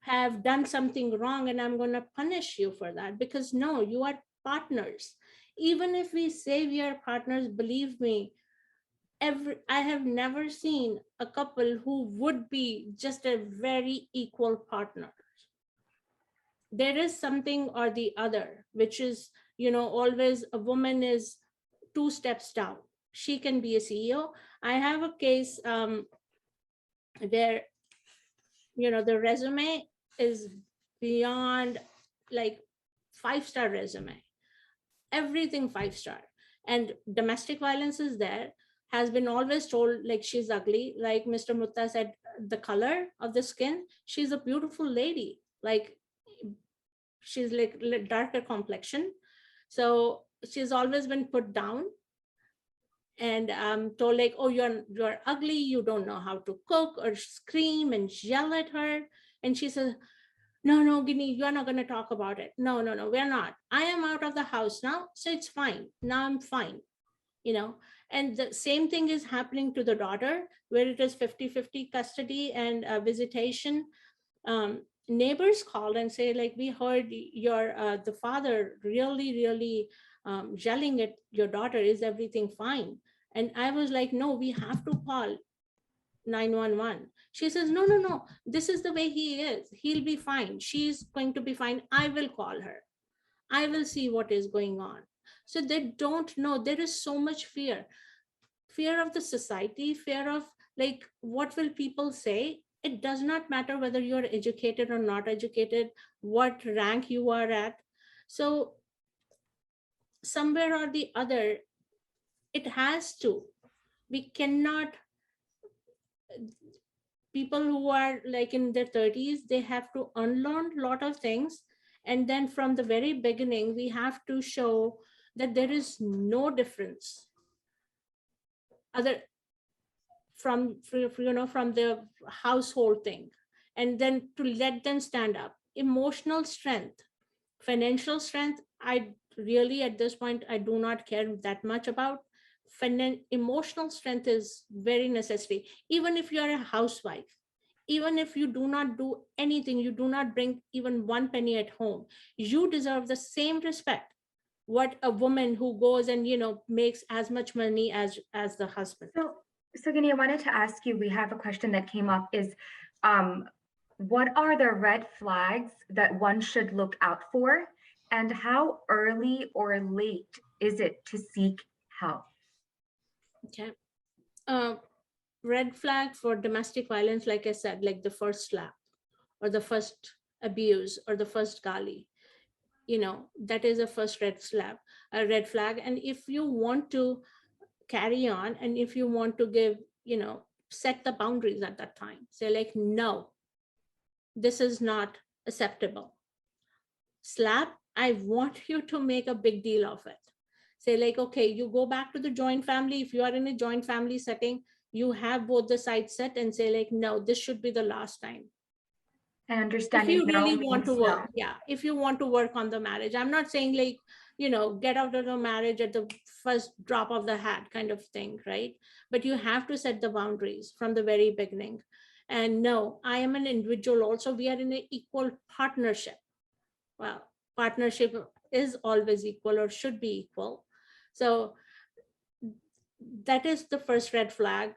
have done something wrong and I'm going to punish you for that. Because no, you are partners. Even if we say we are partners, believe me, I have never seen a couple who would be just a very equal partner. There is something or the other, which is, always a woman is 2 steps down. She can be a CEO. I have a case where, the resume is beyond like 5-star resume, everything 5-star, and domestic violence is there, has been always told like she's ugly, like Mr. Mutta said, the color of the skin, she's a beautiful lady, like she's like darker complexion. So she's always been put down and told like, oh, you're ugly, you don't know how to cook, or scream and yell at her. And she says, no, Guinea, you're not going to talk about it. No, we're not. I am out of the house now, so it's fine. Now I'm fine, And the same thing is happening to the daughter, where it is 50-50 custody and visitation. Neighbors called and say, like, we heard your the father really yelling at your daughter. Is everything fine? And I was like, no, we have to call 911. She says, no, this is the way he is. He'll be fine. She's going to be fine. I will call her. I will see what is going on. So they don't know. There is so much fear of the society, fear of like, what will people say? It does not matter whether you're educated or not educated, what rank you are at. So somewhere or the other, it has to. We cannot, people who are like in their 30s, they have to unlearn a lot of things. And then from the very beginning, we have to show that there is no difference other from the household thing. And then to let them stand up. Emotional strength, financial strength, I really at this point, I do not care that much about. Emotional strength is very necessary. Even if you are a housewife, even if you do not do anything, you do not bring even 1 penny at home, you deserve the same respect what a woman who goes and makes as much money as the husband. So Guinea, I wanted to ask you, we have a question that came up is, what are the red flags that one should look out for, and how early or late is it to seek help? Okay. Red flag for domestic violence, like I said, like the first slap or the first abuse or the first gali, that is a first red flag. And if you want to carry on, and if you want to give, set the boundaries at that time, say like, no, this is not acceptable. Slap, I want you to make a big deal of it. Say like, okay, you go back to the joint family. If you are in a joint family setting, you have both the sides set and say like, no, this should be the last time. And understanding, if you really no want to means work, no. yeah, if you want to work on the marriage, I'm not saying like, get out of the marriage at the first drop of the hat kind of thing, right? But you have to set the boundaries from the very beginning. And no, I am an individual also. We are in an equal partnership. Well, partnership is always equal or should be equal. So that is the first red flag.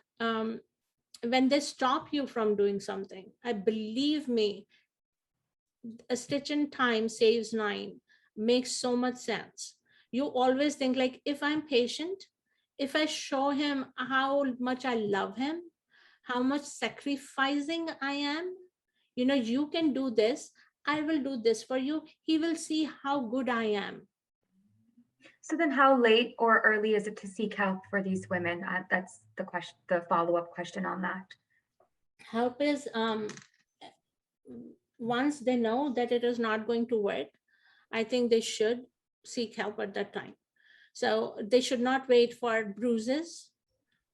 When they stop you from doing something, I believe me, a stitch in time saves 9 makes so much sense. You always think like, if I'm patient, if I show him how much I love him, how much sacrificing I am, you can do this, I will do this for you, he will see how good I am. So then how late or early is it to seek help for these women? That's the question, the follow-up question on that. Help is once they know that it is not going to work, I think they should seek help at that time. So they should not wait for bruises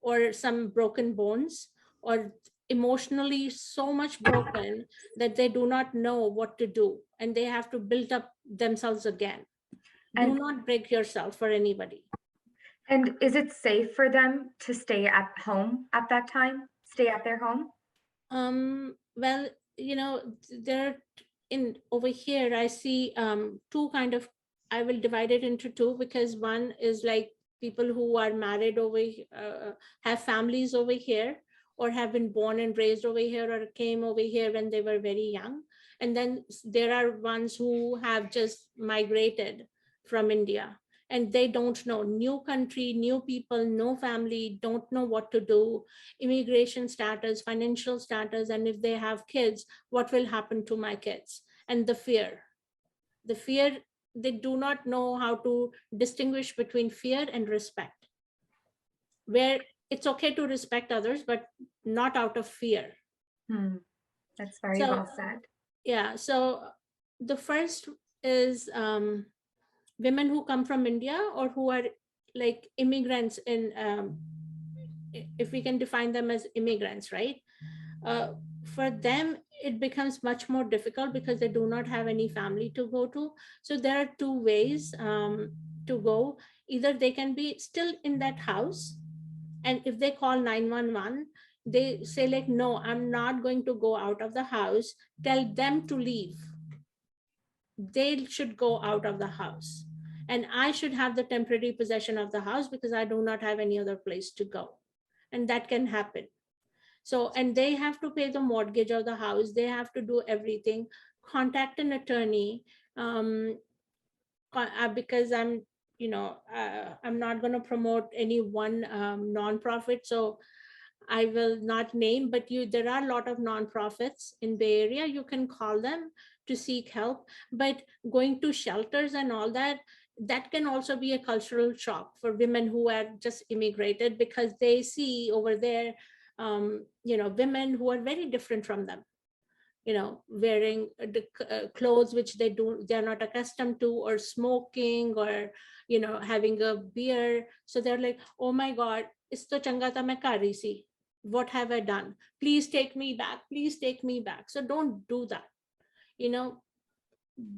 or some broken bones or emotionally so much broken that they do not know what to do and they have to build up themselves again. Do not break yourself for anybody. And is it safe for them to stay at home at that time? Stay at their home? Well, there over here, I see two kind of, I will divide it into two, because one is like people who are married over, have families over here, or have been born and raised over here, or came over here when they were very young. And then there are ones who have just migrated from India and they don't know. New country, new people, no family, don't know what to do, immigration status, financial status, and if they have kids, what will happen to my kids? And the fear, they do not know how to distinguish between fear and respect, where it's okay to respect others, but not out of fear. That's very So well said. yeah, so the first is women who come from India or who are like immigrants in, if we can define them as immigrants, right? For them, it becomes much more difficult because they do not have any family to go to. So there are two ways to go. Either they can be still in that house, and if they call 911, they say like, no, I'm not going to go out of the house. Tell them to leave. They should go out of the house, and I should have the temporary possession of the house because I do not have any other place to go. And that can happen. So, and they have to pay the mortgage of the house, they have to do everything, contact an attorney, because I'm not going to promote any one nonprofit, so I will not name, but there are a lot of nonprofits in Bay Area. You can call them to seek help. But going to shelters and all that, that can also be a cultural shock for women who are just immigrated, because they see over there, women who are very different from them, wearing the clothes which they're not accustomed to, or smoking, or having a beer. So they're like, oh my God, isto changa tha main kar rahi si. What have I done? Please take me back. Please take me back. So don't do that.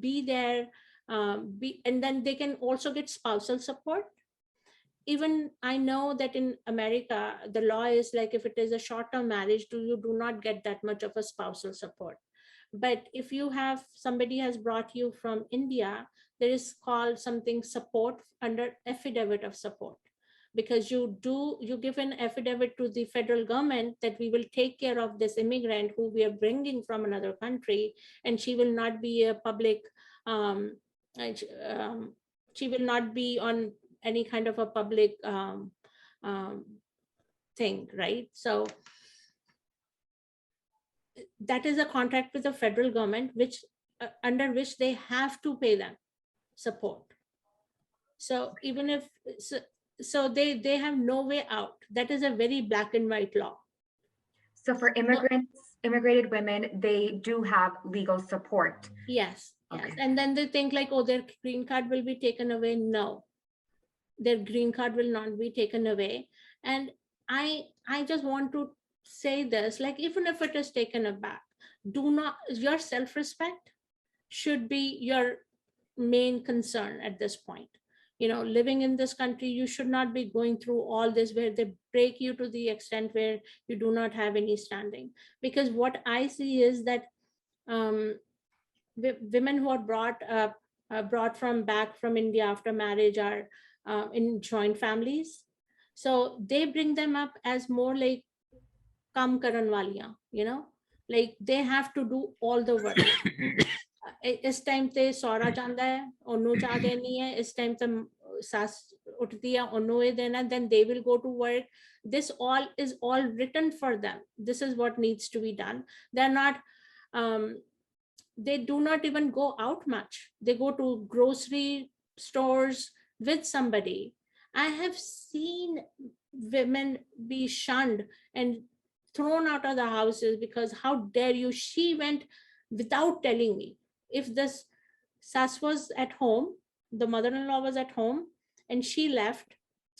Be there. And then they can also get spousal support. Even I know that in America, the law is like, if it is a short-term marriage, you do not get that much of a spousal support. But if you have, somebody has brought you from India, there is called something support under affidavit of support, because you give an affidavit to the federal government that we will take care of this immigrant who we are bringing from another country, and she will not be a public, she will not be on any kind of a public thing, right? So that is a contract with the federal government, which under which they have to pay them support. So even if so they have no way out. That is a very black and white law. So for immigrated women, they do have legal support. Yes, Okay. yes. And then they think like, oh, their green card will be taken away. No, their green card will not be taken away. And I just want to say this, like, even if it is taken back, your self-respect should be your main concern at this point. Living in this country, you should not be going through all this where they break you to the extent where you do not have any standing. Because what I see is that women who are brought from back from India after marriage are in joint families. So they bring them up as more like kam karan waliyan, like they have to do all the work. इस time ते सौरा जांदा है, ओनू चाह देनी है, इस time ते सास उठती है, ओनू ये देना, then they will go to work. This all is all written for them. This is what needs to be done. They're not they do not even go out much. They go to grocery stores with somebody. I have seen women be shunned and thrown out of the houses because how dare you? She went without telling me. If this sas was at home, the mother-in-law was at home, and she left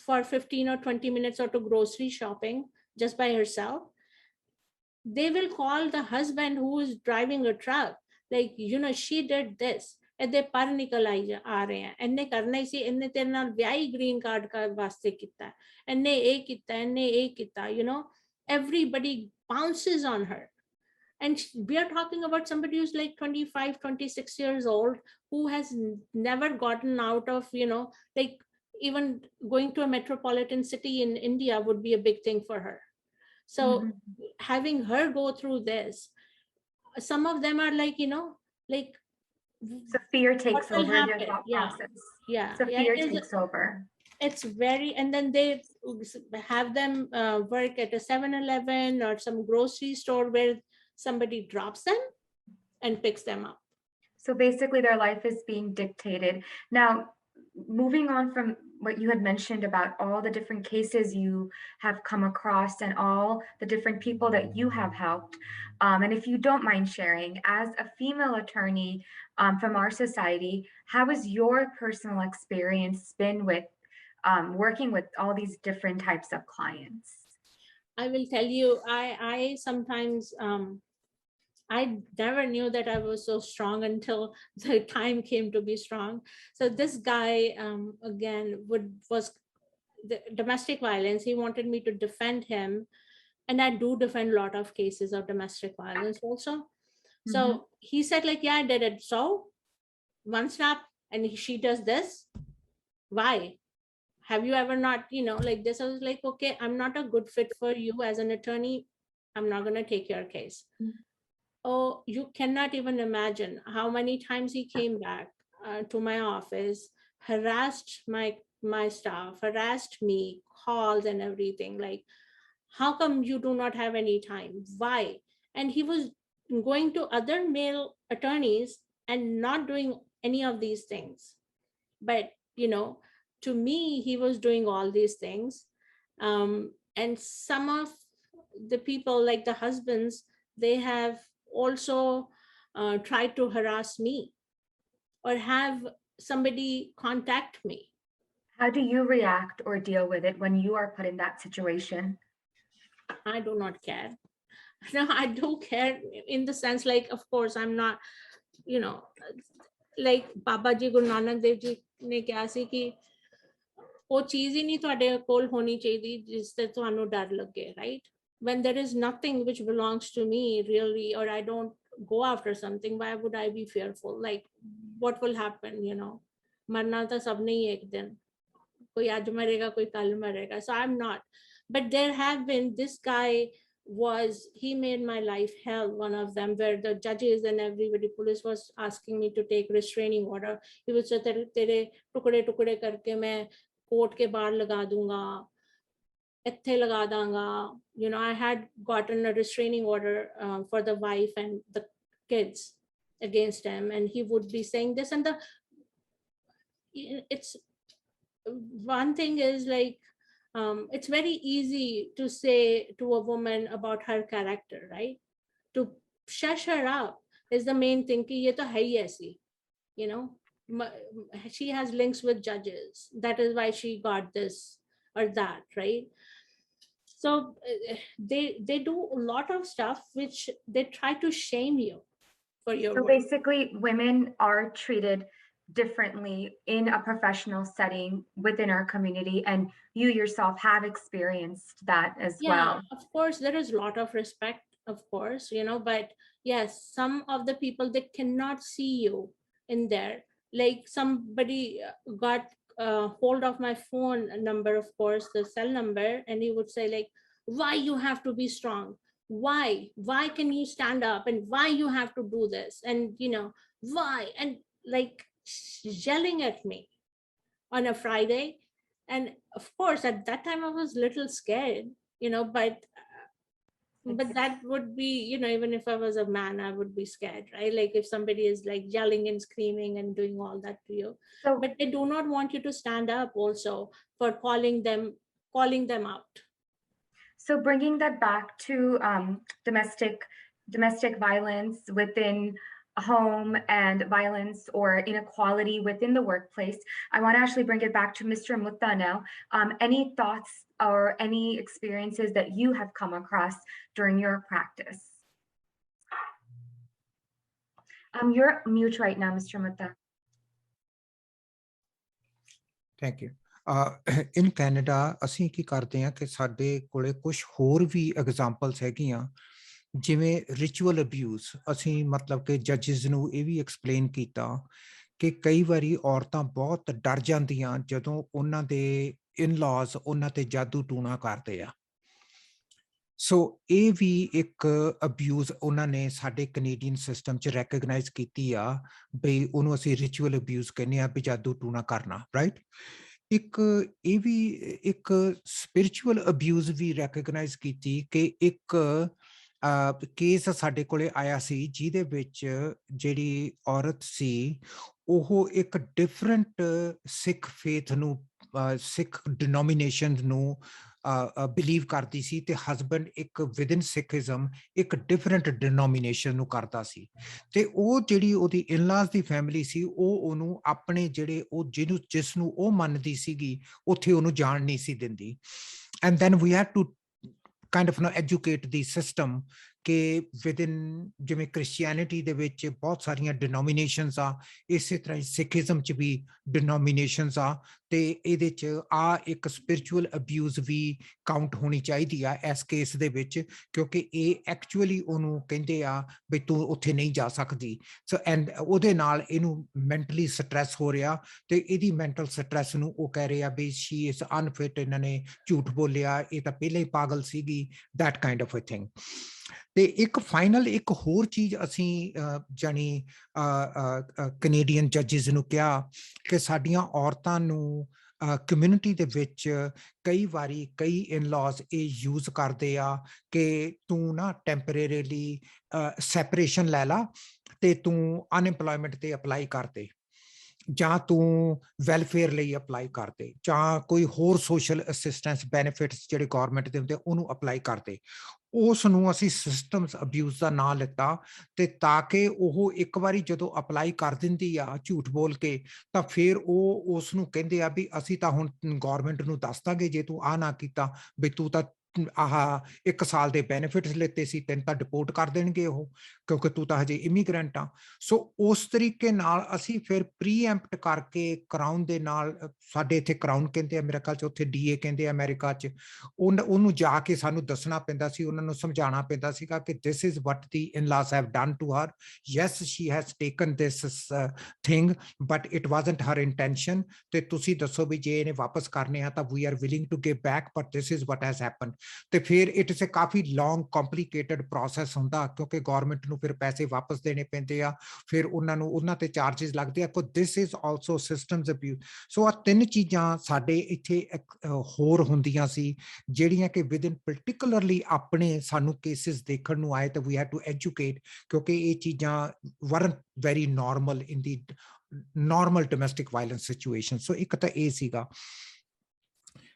for 15 or 20 minutes or to grocery shopping just by herself, they will call the husband who is driving a truck, like, she did this. ਇਹਦੇ ਪਰ ਨਿਕਲ ਆ ਰਹੇ ਆ, ਇਹਨੇ ਕਰਨਾ ਹੀ ਸੀ, ਇਹਨੇ ਤੇਰੇ ਨਾਲ ਵਿਆਹੀ ਗ੍ਰੀਨ ਕਾਰਡ ਵਾਸਤੇ ਕੀਤਾ, ਇਹਨੇ ਇਹ ਕੀਤਾ, ਇਹਨੇ ਇਹ ਕੀਤਾ, everybody bounces on her. And we are talking about somebody who's like 25, 26 years old, who has never gotten out of, like even going to a metropolitan city in India would be a big thing for her. So having her go through this, some of them are like, like So fear what takes will over their happen. thought Yeah, process. yeah, So yeah, fear it is. takes over. It's very, and then they have them work at a 7-Eleven or some grocery store where somebody drops them and picks them up. So basically their life is being dictated. Now, moving on from what you had mentioned about all the different cases you have come across and all the different people that you have helped, and if you don't mind sharing, as a female attorney from our society, how has your personal experience been with working with all these different types of clients? I will tell you, I sometimes, I never knew that I was so strong until the time came to be strong. So this guy, again, was the domestic violence. He wanted me to defend him, and I do defend a lot of cases of domestic violence also. So he said, like, yeah, I did it. So one snap, and she does this. Why? Have you ever not, like this? I was like, okay, I'm not a good fit for you as an attorney. I'm not going to take your case. Oh, you cannot even imagine how many times he came back to my office, harassed my staff, harassed me, calls and everything. Like, how come you do not have any time? Why? And he was going to other male attorneys and not doing any of these things. But to me, he was doing all these things. And some of the people, like the husbands, they have also tried to harass me or have somebody contact me. How do you react or deal with it when you are put in that situation? I do not care. No, I do care in the sense, like, of course, I'm not, like Baba Ji Guru Nanak Dev Ji ne kiha si ki ਉਹ ਚੀਜ਼ ਹੀ ਨਹੀਂ ਤੁਹਾਡੇ ਕੋਲ ਹੋਣੀ ਚਾਹੀਦੀ ਜਿਸ ਤੇ ਤੁਹਾਨੂੰ ਡਰ ਲੱਗੇ, right? When there is nothing which belongs to me really, or I don't go after something, why would I be fearful? Like, what will happen? मरना तो सबने ही एक दिन, कोई आज मरेगा कोई कल मरेगा. So I'm not. But there have been, this guy he made my life hell. One of them, where the judges and everybody, police was asking me to take restraining order. He would say tere टुकड़े टुकड़े करके मैं court के बाहर लगा दूंगा, इत्थे लगा दूंगा. I had gotten a restraining order for the wife and the kids against him, and he would be saying this. And it's one thing is like, it's very easy to say to a woman about her character, right? To shush her up is the main thing. Ki ye to hai hi aisi, she has links with judges. That is why she got this or that, right? So they do a lot of stuff which they try to shame you for your So work. basically, women are treated differently in a professional setting within our community, and you yourself have experienced that as well. Of course, there is a lot of respect, of course, but yes, some of the people, they cannot see you in there. Like somebody got hold of my phone number, of course, the cell number, and he would say like, why you have to be strong? Why can you stand up? And why you have to do this? And why? And like yelling at me on a Friday. And of course, at that time I was a little scared, but that would be, even if I was a man, I would be scared, right? Like if somebody is like yelling and screaming and doing all that to you. So, but they do not want you to stand up also for calling them out. so bringing that back to domestic violence within a home and violence or inequality within the workplace, I want to actually bring it back to Mr. Mutta now. Any thoughts or any experiences that you have come across during your practice? You're mute right now, Mr. Mutta. Thank you. In Canada, ਅਸੀਂ ਕੀ ਕਰਦੇ ਹਾਂ ਕਿ ਸਾਡੇ ਕੋਲੇ ਕੁਝ ਹੋਰ ਵੀ examples ਹੈਗੀਆਂ, ਜਿਵੇਂ ਰਿਚੁਅਲ ਅਬਿਊਜ਼. ਅਸੀਂ ਮਤਲਬ ਕਿ ਜੱਜਿਸ ਨੂੰ ਇਹ ਵੀ ਐਕਸਪਲੇਨ ਕੀਤਾ ਕਿ ਕਈ ਵਾਰੀ ਔਰਤਾਂ ਬਹੁਤ ਡਰ ਜਾਂਦੀਆਂ ਜਦੋਂ ਉਹਨਾਂ ਦੇ ਇਨ-ਲਾਜ਼ ਉਹਨਾਂ ਤੇ ਜਾਦੂ ਟੂਣਾ ਕਰਦੇ ਆ. ਸੋ ਇਹ ਵੀ ਇੱਕ ਅਬਿਊਜ਼ ਉਹਨਾਂ ਨੇ ਸਾਡੇ ਕੈਨੇਡੀਅਨ ਸਿਸਟਮ 'ਚ ਰੈਕਗਨਾਈਜ਼ ਕੀਤੀ ਆ ਬਈ ਉਹਨੂੰ ਅਸੀਂ ਰਿਚੁਅਲ ਅਬਿਊਜ਼ ਕਹਿੰਦੇ ਆ ਵੀ ਜਾਦੂ ਟੂਣਾ ਕਰਨਾ, ਰਾਈਟ। ਇੱਕ ਇਹ ਵੀ ਇੱਕ ਸਪਿਰਿਚੁਅਲ ਅਬਿਊਜ਼ ਵੀ ਰੈਕਗਨਾਈਜ਼ ਕੀਤੀ ਕਿ ਇੱਕ ਕੇਸ ਸਾਡੇ ਕੋਲੇ ਆਇਆ ਸੀ ਜਿਹਦੇ ਵਿੱਚ ਜਿਹੜੀ ਔਰਤ ਸੀ ਉਹ ਇੱਕ ਡਿਫਰੈਂਟ ਸਿੱਖ ਫੇਥ ਨੂੰ ਸਿੱਖ ਡਿਨੋਮੀਨੇਸ਼ਨ ਨੂੰ ਬਿਲੀਵ ਕਰਦੀ ਸੀ ਤੇ ਹਸਬੈਂਡ ਇੱਕ ਵਿਦਨ ਸਿੱਖਿਜ਼ਮ ਇੱਕ ਡਿਫਰੈਂਟ ਡਿਨੋਮੀਨੇਸ਼ਨ ਨੂੰ ਕਰਦਾ ਸੀ ਤੇ ਉਹ ਜਿਹੜੀ ਉਹਦੀ ਇਨਲਾਸ ਦੀ ਫੈਮਿਲੀ ਸੀ ਉਹ ਉਹਨੂੰ ਆਪਣੇ ਜਿਹੜੇ ਉਹ ਜਿਸ ਨੂੰ ਉਹ ਮੰਨਦੀ ਸੀਗੀ ਉੱਥੇ ਉਹਨੂੰ ਜਾਣ ਨਹੀਂ ਸੀ ਦਿੰਦੀ। And then we had to kind of educate the system ਕਿ ਵਿਦਿਨ ਜਿਵੇਂ ਕ੍ਰਿਸਚੀਅਨਿਟੀ ਦੇ ਵਿੱਚ ਬਹੁਤ ਸਾਰੀਆਂ ਡਿਨੋਮੀਨੇਸ਼ਨਸ ਆ, ਇਸੇ ਤਰ੍ਹਾਂ ਹੀ ਸਿੱਖਿਜ਼ਮ 'ਚ ਵੀ ਡਿਨੋਮੀਨੇਸ਼ਨਸ ਆ ਤੇ ਇਹਦੇ 'ਚ ਇੱਕ ਸਪਿਰਿਚੁਅਲ ਅਬਿਊਜ਼ ਵੀ ਕਾਊਂਟ ਹੋਣੀ ਚਾਹੀਦੀ ਆ ਇਸ ਕੇਸ ਦੇ ਵਿੱਚ, ਕਿਉਂਕਿ ਇਹ ਐਕਚੁਅਲੀ ਉਹਨੂੰ ਕਹਿੰਦੇ ਆ ਵੀ ਤੂੰ ਉੱਥੇ ਨਹੀਂ ਜਾ ਸਕਦੀ। ਸੋ ਐਂਡ ਉਹਦੇ ਨਾਲ ਇਹਨੂੰ ਮੈਂਟਲੀ ਸਟਰੈਸ ਹੋ ਰਿਹਾ ਤੇ ਇਹਦੀ ਮੈਂਟਲ ਸਟਰੈਸ ਨੂੰ ਉਹ ਕਹਿ ਰਹੇ ਆ ਵੀ ਸ਼ੀ ਇਜ਼ ਅਨਫਿਟ, ਇਹਨਾਂ ਨੇ ਝੂਠ ਬੋਲਿਆ, ਇਹ ਤਾਂ ਪਹਿਲਾਂ ਹੀ ਪਾਗਲ ਸੀਗੀ, that kind of a thing. ਤੇ ਇੱਕ ਫਾਈਨਲ ਇੱਕ ਹੋਰ ਚੀਜ਼ ਅਸੀਂ ਜਾਣੀ ਕੈਨੇਡੀਅਨ ਜੱਜਿਸ ਨੂੰ ਕਿਹਾ ਕਿ ਸਾਡੀਆਂ ਔਰਤਾਂ ਨੂੰ ਕਮਿਊਨਿਟੀ ਦੇ ਵਿੱਚ ਕਈ ਵਾਰੀ ਕਈ ਇਨ-ਲਾਜ਼ ਇਹ ਯੂਜ਼ ਕਰਦੇ ਆ ਕਿ ਤੂੰ ਨਾ ਟੈਂਪਰੇਰੀਲੀ ਸੈਪਰੇਸ਼ਨ ਲੈ ਲਾ ਤੇ ਤੂੰ ਅਨਇੰਪਲੋਇਮੈਂਟ ਤੇ ਅਪਲਾਈ ਕਰ ਦੇ, ਜਾਂ ਤੂੰ ਵੈਲਫੇਅਰ ਲਈ ਅਪਲਾਈ ਕਰਦੇ, ਜਾਂ ਕੋਈ ਹੋਰ ਸੋਸ਼ਲ ਅਸਿਸਟੈਂਸ ਬੈਨੀਫਿਟਸ ਜਿਹੜੇ ਗੌਰਮੈਂਟ ਦੇ ਹੁੰਦੇ ਉਹਨੂੰ ਅਪਲਾਈ ਕਰਦੇ। ਉਸ ਨੂੰ ਅਸੀਂ ਸਿਸਟਮਸ ਅਬਿਊਜ਼ ਦਾ ਨਾਂ ਲਿੱਤਾ ਤੇ ਤਾਂ ਕਿ ਉਹ ਇੱਕ ਵਾਰੀ ਜਦੋਂ ਅਪਲਾਈ ਕਰ ਦਿੰਦੀ ਆ ਝੂਠ ਬੋਲ ਕੇ ਤਾਂ ਫਿਰ ਉਹ ਉਸ ਨੂੰ ਕਹਿੰਦੇ ਆ ਵੀ ਅਸੀਂ ਤਾਂ ਹੁਣ ਗੌਰਮੈਂਟ ਨੂੰ ਦੱਸ ਦਾਂਗੇ ਜੇ ਤੂੰ ਆਹ ਨਾ ਕੀਤਾ ਵੀ ਤੂੰ ਤਾਂ ਆਹ 1 ਸਾਲ ਦੇ ਬੈਨੀਫਿਟਸ ਲਿੱਤੇ ਸੀ, ਤੈਨੂੰ ਤਾਂ ਡਿਪੋਰਟ ਕਰ ਦੇਣਗੇ ਉਹ, ਕਿਉਂਕਿ ਤੂੰ ਤਾਂ ਹਜੇ ਇਮੀਗ੍ਰੈਂਟ ਆ। ਸੋ ਉਸ ਤਰੀਕੇ ਨਾਲ ਅਸੀਂ ਫਿਰ ਪ੍ਰੀਐਂਪਟ ਕਰਕੇ ਕਰਾਊਨ ਦੇ ਨਾਲ, ਸਾਡੇ ਇੱਥੇ ਕਰਾਊਨ ਕਹਿੰਦੇ ਆ, ਮੇਰੇ ਖਿਆਲ 'ਚ ਉੱਥੇ DA ਕਹਿੰਦੇ ਆ ਅਮਰੀਕਾ 'ਚ, ਉਹਨੂੰ ਜਾ ਕੇ ਸਾਨੂੰ ਦੱਸਣਾ ਪੈਂਦਾ ਸੀ, ਉਹਨਾਂ ਨੂੰ ਸਮਝਾਉਣਾ ਪੈਂਦਾ ਸੀਗਾ ਕਿ this is what the in-laws have done to her. Yes, she has taken this thing, but it wasn't her intention. ਤੇ ਤੁਸੀਂ ਦੱਸੋ ਵੀ ਜੇ ਇਹਨੇ ਵਾਪਸ ਕਰਨੇ ਆ ਤਾਂ we are willing to give back, but this is what has happened. ਤੇ ਫਿਰ it is coffee long complicated process ਹੁੰਦਾ ਕਿਉਂਕਿ ਗੌਰਮੈਂਟ ਨੂੰ ਫਿਰ ਪੈਸੇ ਵਾਪਸ ਦੇਣੇ ਪੈਂਦੇ ਆ, ਫਿਰ ਉਹਨਾਂ ਤੇ ਚਾਰजेस ਲੱਗਦੇ ਆ, ਕੋ this is also systems abuse. So ਆ 3 ਚੀਜ਼ਾਂ ਸਾਡੇ ਇੱਥੇ ਹੋਰ ਹੁੰਦੀਆਂ ਸੀ ਜਿਹੜੀਆਂ ਕਿ ਵਿਦਿਨ ਪਾਰਟਿਕੂਲਰਲੀ ਆਪਣੇ ਸਾਨੂੰ ਕੇਸਿਸ ਦੇਖਣ ਨੂੰ ਆਏ ਤਾਂ ਵੀ ਹੈਡ ਟੂ ਐਜੂਕੇਟ, ਕਿਉਂਕਿ ਇਹ ਚੀਜ਼ਾਂ ਵਰਨਟ ਵੈਰੀ ਨਾਰਮਲ ਇਨ ਦੀ ਨਾਰਮਲ ਡੋਮੈਸਟਿਕ ਵਾਇਲੈਂਸ ਸਿਚੁਏਸ਼ਨ। ਸੋ ਇੱਕ ਤਾਂ ਇਹ ਸੀਗਾ।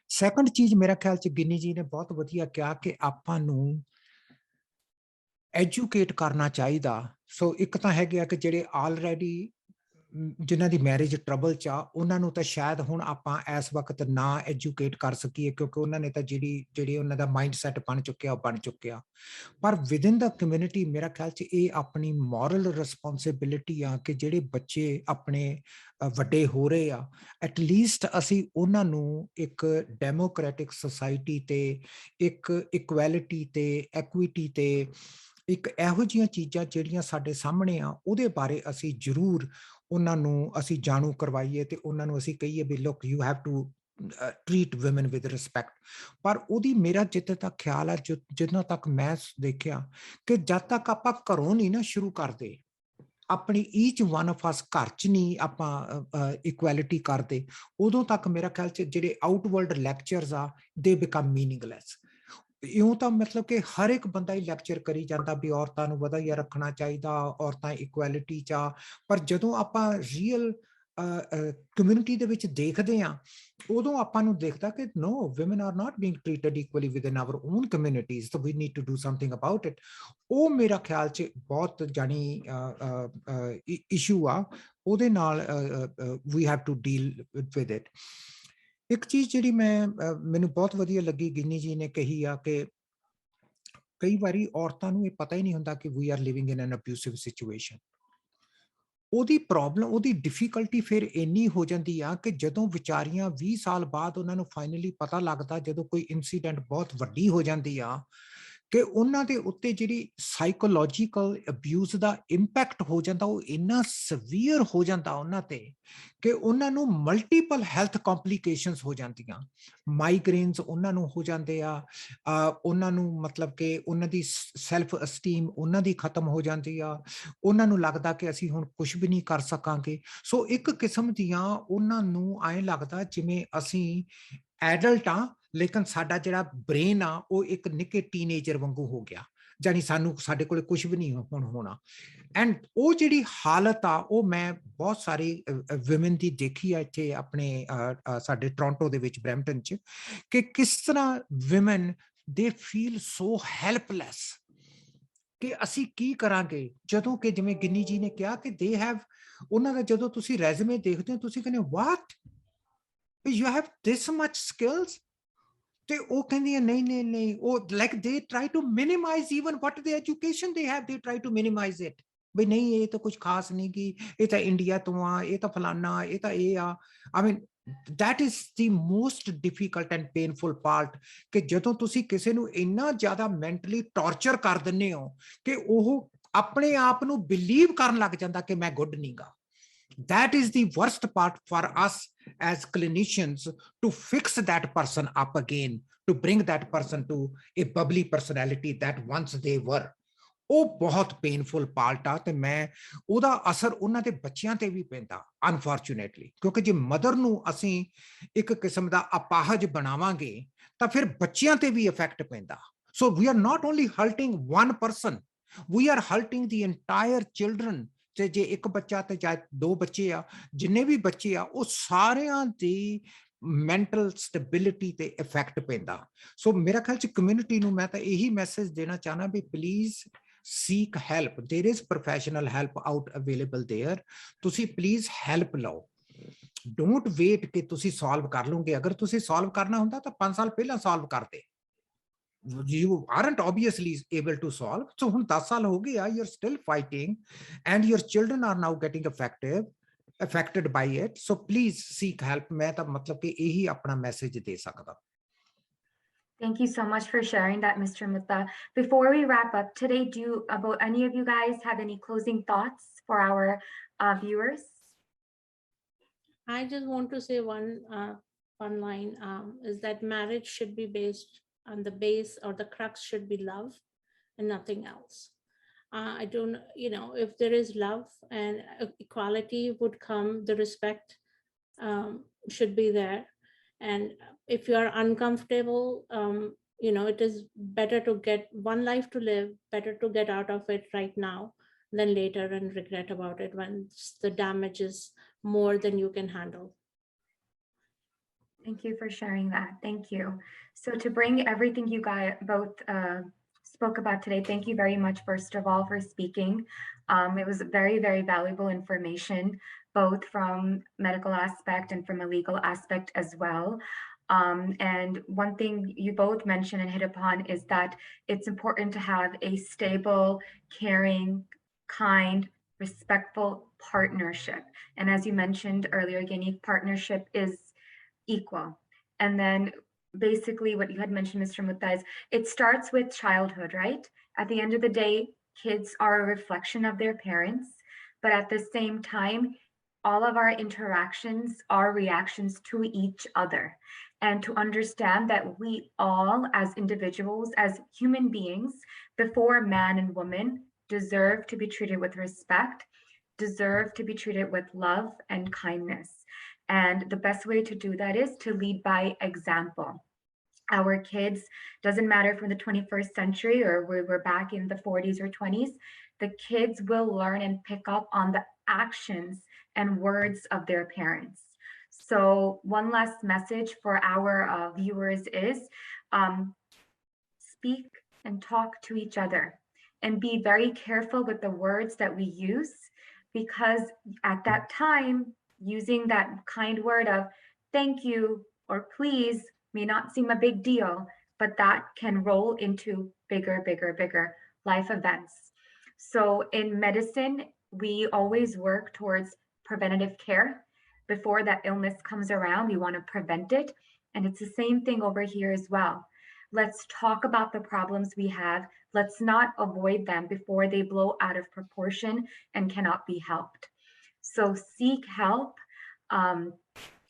ਸੈਕੰਡ ਚੀਜ਼ ਮੇਰਾ ਖਿਆਲ 'ਚ ਗਿੰਨੀ ਜੀ ਨੇ ਬਹੁਤ ਵਧੀਆ ਕਿਹਾ ਕਿ ਆਪਾਂ ਨੂੰ ਐਜੂਕੇਟ ਕਰਨਾ ਚਾਹੀਦਾ। ਸੋ ਇੱਕ ਤਾਂ ਹੈਗੇ ਆ ਕਿ ਜਿਹੜੇ ਆਲਰੇਡੀ ਜਿਨ੍ਹਾਂ ਦੀ ਮੈਰਿਜ ਟਰਬਲ 'ਚ ਆ ਉਹਨਾਂ ਨੂੰ ਤਾਂ ਸ਼ਾਇਦ ਹੁਣ ਆਪਾਂ ਇਸ ਵਕਤ ਨਾ ਐਜੂਕੇਟ ਕਰ ਸਕੀਏ ਕਿਉਂਕਿ ਉਹਨਾਂ ਨੇ ਤਾਂ ਜਿਹੜੀ ਉਹਨਾਂ ਦਾ ਮਾਈਂਡ ਸੈਟ ਬਣ ਚੁੱਕਿਆ। ਪਰ ਵਿਦਿਨ ਦਾ ਕਮਿਊਨਿਟੀ ਮੇਰਾ ਖਿਆਲ 'ਚ ਇਹ ਆਪਣੀ ਮੋਰਲ ਰਿਸਪੌਂਸਿਬਿਲਿਟੀ ਆ ਕਿ ਜਿਹੜੇ ਬੱਚੇ ਆਪਣੇ ਵੱਡੇ ਹੋ ਰਹੇ ਆ, ਐਟਲੀਸਟ ਅਸੀਂ ਉਹਨਾਂ ਨੂੰ ਇੱਕ ਡੈਮੋਕ੍ਰੈਟਿਕ ਸੁਸਾਇਟੀ ਤੇ ਇੱਕ ਇਕੁਐਲਿਟੀ ਤੇ ਐਕੁਇਟੀ ਤੇ ਇੱਕ ਇਹੋ ਜਿਹੀਆਂ ਚੀਜ਼ਾਂ ਜਿਹੜੀਆਂ ਸਾਡੇ ਸਾਹਮਣੇ ਆ ਉਹਦੇ ਬਾਰੇ ਅਸੀਂ ਜ਼ਰੂਰ ਉਹਨਾਂ ਨੂੰ ਅਸੀਂ ਜਾਣੂ ਕਰਵਾਈਏ ਤੇ ਉਹਨਾਂ ਨੂੰ ਅਸੀਂ ਕਹੀਏ ਵੀ look you have to treat woman with respect. ਪਰ ਉਹਦੀ ਮੇਰਾ ਜਿੱਥੇ ਤੱਕ ਖਿਆਲ ਹੈ, ਜਿੰਨਾ ਤੱਕ ਮੈਂ ਦੇਖਿਆ ਕਿ ਜਦ ਤੱਕ ਆਪਾਂ ਘਰੋਂ ਨਹੀਂ ਨਾ ਸ਼ੁਰੂ ਕਰਦੇ, ਆਪਣੀ ਈਚ ਵਨ ਆਫ ਅਸ ਘਰ 'ਚ ਨਹੀਂ ਆਪਾਂ ਇਕੁਐਲਿਟੀ ਕਰਦੇ, ਉਦੋਂ ਤੱਕ ਮੇਰਾ ਖਿਆਲ 'ਚ ਜਿਹੜੇ ਆਊਟਵਰਲਡ ਲੈਕਚਰਸ ਆ ਦੇ ਬਿਕਮ ਮੀਨਿੰਗਲੈਸ। ਇਉਂ ਤਾਂ ਮਤਲਬ ਕਿ ਹਰ ਇੱਕ ਬੰਦਾ ਹੀ ਲੈਕਚਰ ਕਰੀ ਜਾਂਦਾ ਵੀ ਔਰਤਾਂ ਨੂੰ ਵਧੀਆ ਰੱਖਣਾ ਚਾਹੀਦਾ, ਔਰਤਾਂ ਇਕੁਐਲਿਟੀ 'ਚ ਆ, ਪਰ ਜਦੋਂ ਆਪਾਂ ਰੀਅਲ ਕਮਿਊਨਿਟੀ ਦੇ ਵਿੱਚ ਦੇਖਦੇ ਹਾਂ ਉਦੋਂ ਆਪਾਂ ਨੂੰ ਦੇਖਦਾ ਕਿ no, women are not being treated equally within our own communities, so we need to do something about it. ਉਹ ਮੇਰਾ ਖਿਆਲ 'ਚ ਬਹੁਤ ਜਾਣੀ ਇਸ਼ੂ ਆ, ਉਹਦੇ ਨਾਲ we have to deal with it. ਇੱਕ ਚੀਜ਼ ਜਿਹੜੀ ਮੈਨੂੰ ਬਹੁਤ ਵਧੀਆ ਲੱਗੀ ਗਿੰਨੀ ਜੀ ਨੇ ਕਹੀ ਆ ਕਿ ਕਈ ਵਾਰੀ ਔਰਤਾਂ ਨੂੰ ਇਹ ਪਤਾ ਹੀ ਨਹੀਂ ਹੁੰਦਾ ਕਿ we are living in an abusive situation. ਉਹਦੀ ਪ੍ਰੋਬਲਮ, ਉਹਦੀ ਡਿਫਿਕਲਟੀ ਫਿਰ ਇੰਨੀ ਹੋ ਜਾਂਦੀ ਆ ਕਿ ਜਦੋਂ ਵਿਚਾਰੀਆਂ 20 ਸਾਲ ਬਾਅਦ ਉਹਨਾਂ ਨੂੰ ਫਾਈਨਲੀ ਪਤਾ ਲੱਗਦਾ, ਜਦੋਂ ਕੋਈ ਇਨਸੀਡੈਂਟ ਬਹੁਤ ਵੱਡੀ ਹੋ ਜਾਂਦੀ ਆ ਕਿ ਉਹਨਾਂ ਦੇ ਉੱਤੇ ਜਿਹੜੀ ਸਾਈਕੋਲੋਜੀਕਲ ਅਬਿਊਜ਼ ਦਾ ਇੰਪੈਕਟ ਹੋ ਜਾਂਦਾ ਉਹ ਇੰਨਾ ਸਵੀਅਰ ਹੋ ਜਾਂਦਾ ਉਹਨਾਂ ਤੇ ਕਿ ਉਹਨਾਂ ਨੂੰ ਮਲਟੀਪਲ ਹੈਲਥ ਕੰਪਲਿਕੇਸ਼ਨਸ ਹੋ ਜਾਂਦੀਆਂ, ਮਾਈਗ੍ਰੇਨਸ ਉਹਨਾਂ ਨੂੰ ਹੋ ਜਾਂਦੇ ਆ, ਉਹਨਾਂ ਨੂੰ ਮਤਲਬ ਕਿ ਉਹਨਾਂ ਦੀ ਸੈਲਫ ਅਸਟੀਮ ਉਹਨਾਂ ਦੀ ਖਤਮ ਹੋ ਜਾਂਦੀ ਆ, ਉਹਨਾਂ ਨੂੰ ਲੱਗਦਾ ਕਿ ਅਸੀਂ ਹੁਣ ਕੁਝ ਵੀ ਨਹੀਂ ਕਰ ਸਕਾਂਗੇ। ਸੋ ਇੱਕ ਕਿਸਮ ਦੀਆਂ ਉਹਨਾਂ ਨੂੰ ਐਂ ਲੱਗਦਾ ਜਿਵੇਂ ਅਸੀਂ ਐਡਲਟ ਆ ਲੇਕਿਨ ਸਾਡਾ ਜਿਹੜਾ ਬ੍ਰੇਨ ਆ ਉਹ ਇੱਕ ਨਿੱਕੇ ਟੀਨੇਜਰ ਵਾਂਗੂ ਹੋ ਗਿਆ, ਜਾਨੀ ਸਾਨੂੰ ਸਾਡੇ ਕੋਲ ਕੁਝ ਵੀ ਨਹੀਂ ਹੁਣ ਹੋਣਾ। ਐਂਡ ਉਹ ਜਿਹੜੀ ਹਾਲਤ ਆ ਉਹ ਮੈਂ ਬਹੁਤ ਸਾਰੀ ਵਿਮਨ ਦੀ ਦੇਖੀ ਆ ਇੱਥੇ ਆਪਣੇ ਸਾਡੇ ਟੋਰਾਂਟੋ ਦੇ ਵਿੱਚ, ਬਰੈਂਪਟਨ 'ਚ, ਕਿ ਕਿਸ ਤਰ੍ਹਾਂ ਵਿਮਨ ਦੇ ਫੀਲ ਸੋ ਹੈਲਪਲੈਸ ਕਿ ਅਸੀਂ ਕੀ ਕਰਾਂਗੇ। ਜਦੋਂ ਕਿ ਜਿਵੇਂ ਗਿੰਨੀ ਜੀ ਨੇ ਕਿਹਾ ਕਿ ਦੇ ਹੈਵ, ਉਹਨਾਂ ਦਾ ਜਦੋਂ ਤੁਸੀਂ ਰੈਜ਼ੂਮੇ ਦੇਖਦੇ ਹੋ ਤੁਸੀਂ ਕਹਿੰਦੇ what you have this much skills, ਤੇ ਉਹ ਕਹਿੰਦੀਆਂ ਨਹੀਂ ਨਹੀਂ ਨਹੀਂ, ਉਹ like they try to minimize even what the education they have, they try to minimize it, ਬਈ ਨਹੀਂ ਇਹ ਤਾਂ ਕੁਝ ਖਾਸ ਨਹੀਂ ਗੀ, ਇਹ ਤਾਂ ਇੰਡੀਆ ਤੋਂ ਆ, ਇਹ ਤਾਂ ਫਲਾਨਾ, ਇਹ ਤਾਂ ਇਹ ਆ। ਆਈ ਮੀਨ that is the most difficult and painful part ਕਿ ਜਦੋਂ ਤੁਸੀਂ ਕਿਸੇ ਨੂੰ ਇੰਨਾ ਜ਼ਿਆਦਾ ਮੈਂਟਲੀ ਟੌਰਚਰ ਕਰ ਦਿੰਦੇ ਹੋ ਕਿ ਉਹ ਆਪਣੇ ਆਪ ਨੂੰ ਬਿਲੀਵ ਕਰਨ ਲੱਗ ਜਾਂਦਾ ਕਿ ਮੈਂ ਗੁੱਡ ਨਹੀਂ ਗਾ। That is the worst part for us as clinicians, to fix that person up again, to bring that person to a bubbly personality that once they were. ਉਹ ਬਹੁਤ ਪੇਨਫੁਲ ਪਾਰਟ ਆ ਤੇ ਮੈਂ ਉਹਦਾ ਅਸਰ ਉਹਨਾਂ ਦੇ ਬੱਚਿਆਂ ਤੇ ਵੀ ਪੈਂਦਾ ਅਨਫੋਰਚੂਨੇਟਲੀ, ਕਿਉਂਕਿ ਜੇ ਮਦਰ ਨੂੰ ਅਸੀਂ ਇੱਕ ਕਿਸਮ ਦਾ ਅਪਾਹਜ ਬਣਾਵਾਂਗੇ ਤਾਂ ਫਿਰ ਬੱਚਿਆਂ ਤੇ ਵੀ ਇਫੈਕਟ ਪੈਂਦਾ। So we are not only hurting one person, we are hurting the entire children. ਤੇ ਜੇ ਇੱਕ ਬੱਚਾ ਤੇ ਚਾਹੇ ਦੋ ਬੱਚੇ ਆ, ਜਿੰਨੇ ਵੀ ਬੱਚੇ ਆ ਉਹ ਸਾਰਿਆਂ ਦੀ ਮੈਂਟਲ ਸਟੈਬਿਲਿਟੀ ਤੇ ਇਫੈਕਟ ਪੈਂਦਾ। ਸੋ ਮੇਰਾ ਖਿਆਲ ਚ ਕਮਿਊਨਿਟੀ ਨੂੰ ਮੈਂ ਤਾਂ ਇਹੀ ਮੈਸੇਜ ਦੇਣਾ ਚਾਹਨਾ ਵੀ please seek help, there is professional help out available there, ਤੁਸੀਂ ਪਲੀਜ਼ ਹੈਲਪ ਲਓ। ਡੋਂਟ ਵੇਟ ਕਿ ਤੁਸੀਂ ਸੋਲਵ ਕਰ ਲਓਗੇ, ਅਗਰ ਤੁਸੀਂ ਸੋਲਵ ਕਰਨਾ ਹੁੰਦਾ ਤਾਂ 5 ਸਾਲ ਪਹਿਲਾਂ ਸੋਲਵ ਕਰਦੇ। You aren't obviously able to solve, so ਹੁਣ 10 ਸਾਲ ਹੋ ਗਏ ਆ, you're still fighting and your children are now getting affected by it, so please seek help। ਮੈਂ ਤਾਂ ਮਤਲਬ ਕਿ ਇਹੀ ਆਪਣਾ ਮੈਸੇਜ ਦੇ ਸਕਦਾ। Thank you so much for sharing that, Mr. Mutta. Before we wrap up today, about any of you guys have any closing thoughts for our viewers? I just want to say one line, is that marriage should be based on the base, or the crux should be love and nothing else. I don't, if there is love and equality would come, the respect should be there. And if you are uncomfortable, it is better to get one life to live, better to get out of it right now than later and regret about it when the damage is more than you can handle. Thank you for sharing that. Thank you. So to bring everything you guys both spoke about today, thank you very much, first of all, for speaking. It was very, very valuable information, both from medical aspect and from a legal aspect as well. And one thing you both mentioned and hit upon is that it's important to have a stable, caring, kind, respectful partnership. And as you mentioned earlier, Guinea, partnership is equal. And then basically what you had mentioned, Mr. Mutta, is it starts with childhood, right? At the end of the day, kids are a reflection of their parents, but at the same time, all of our interactions are reactions to each other. And to understand that we all, as individuals, as human beings, before man and woman, deserve to be treated with respect, deserve to be treated with love and kindness. And the best way to do that is to lead by example. Our kids, doesn't matter from the 21st century or we're back in the 40s or 20s, the kids will learn and pick up on the actions and words of their parents. So one last message for our viewers is speak and talk to each other, and be very careful with the words that we use, because at that time, using that kind word of thank you or please may not seem a big deal, but that can roll into bigger life events. So in medicine, we always work towards preventative care. Before that illness comes around, we want to prevent it. And it's the same thing over here as well. Let's talk about the problems we have. Let's not avoid them before they blow out of proportion and cannot be helped. So seek help.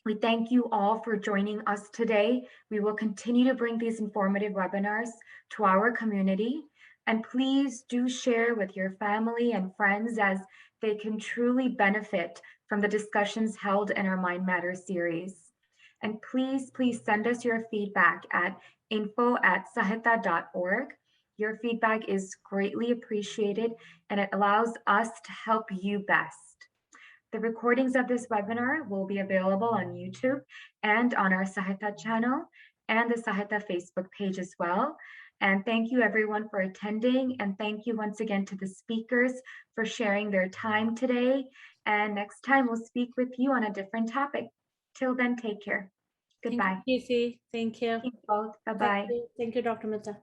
We thank you all for joining us today. We will continue to bring these informative webinars to our community. And please do share with your family and friends, as they can truly benefit from the discussions held in our Mind Matters series. And please send us your feedback at info@sahita.org. Your feedback is greatly appreciated, and it allows us to help you best. The recordings of this webinar will be available on YouTube and on our Sahita channel and the Sahita Facebook page as well. And thank you everyone for attending, and thank you once again to the speakers for sharing their time today. And next time we'll speak with you on a different topic. Till then, take care. Goodbye. Thank you, Casey. Thank you. Thank you both. Bye-bye. Thank you, Dr. Mehta.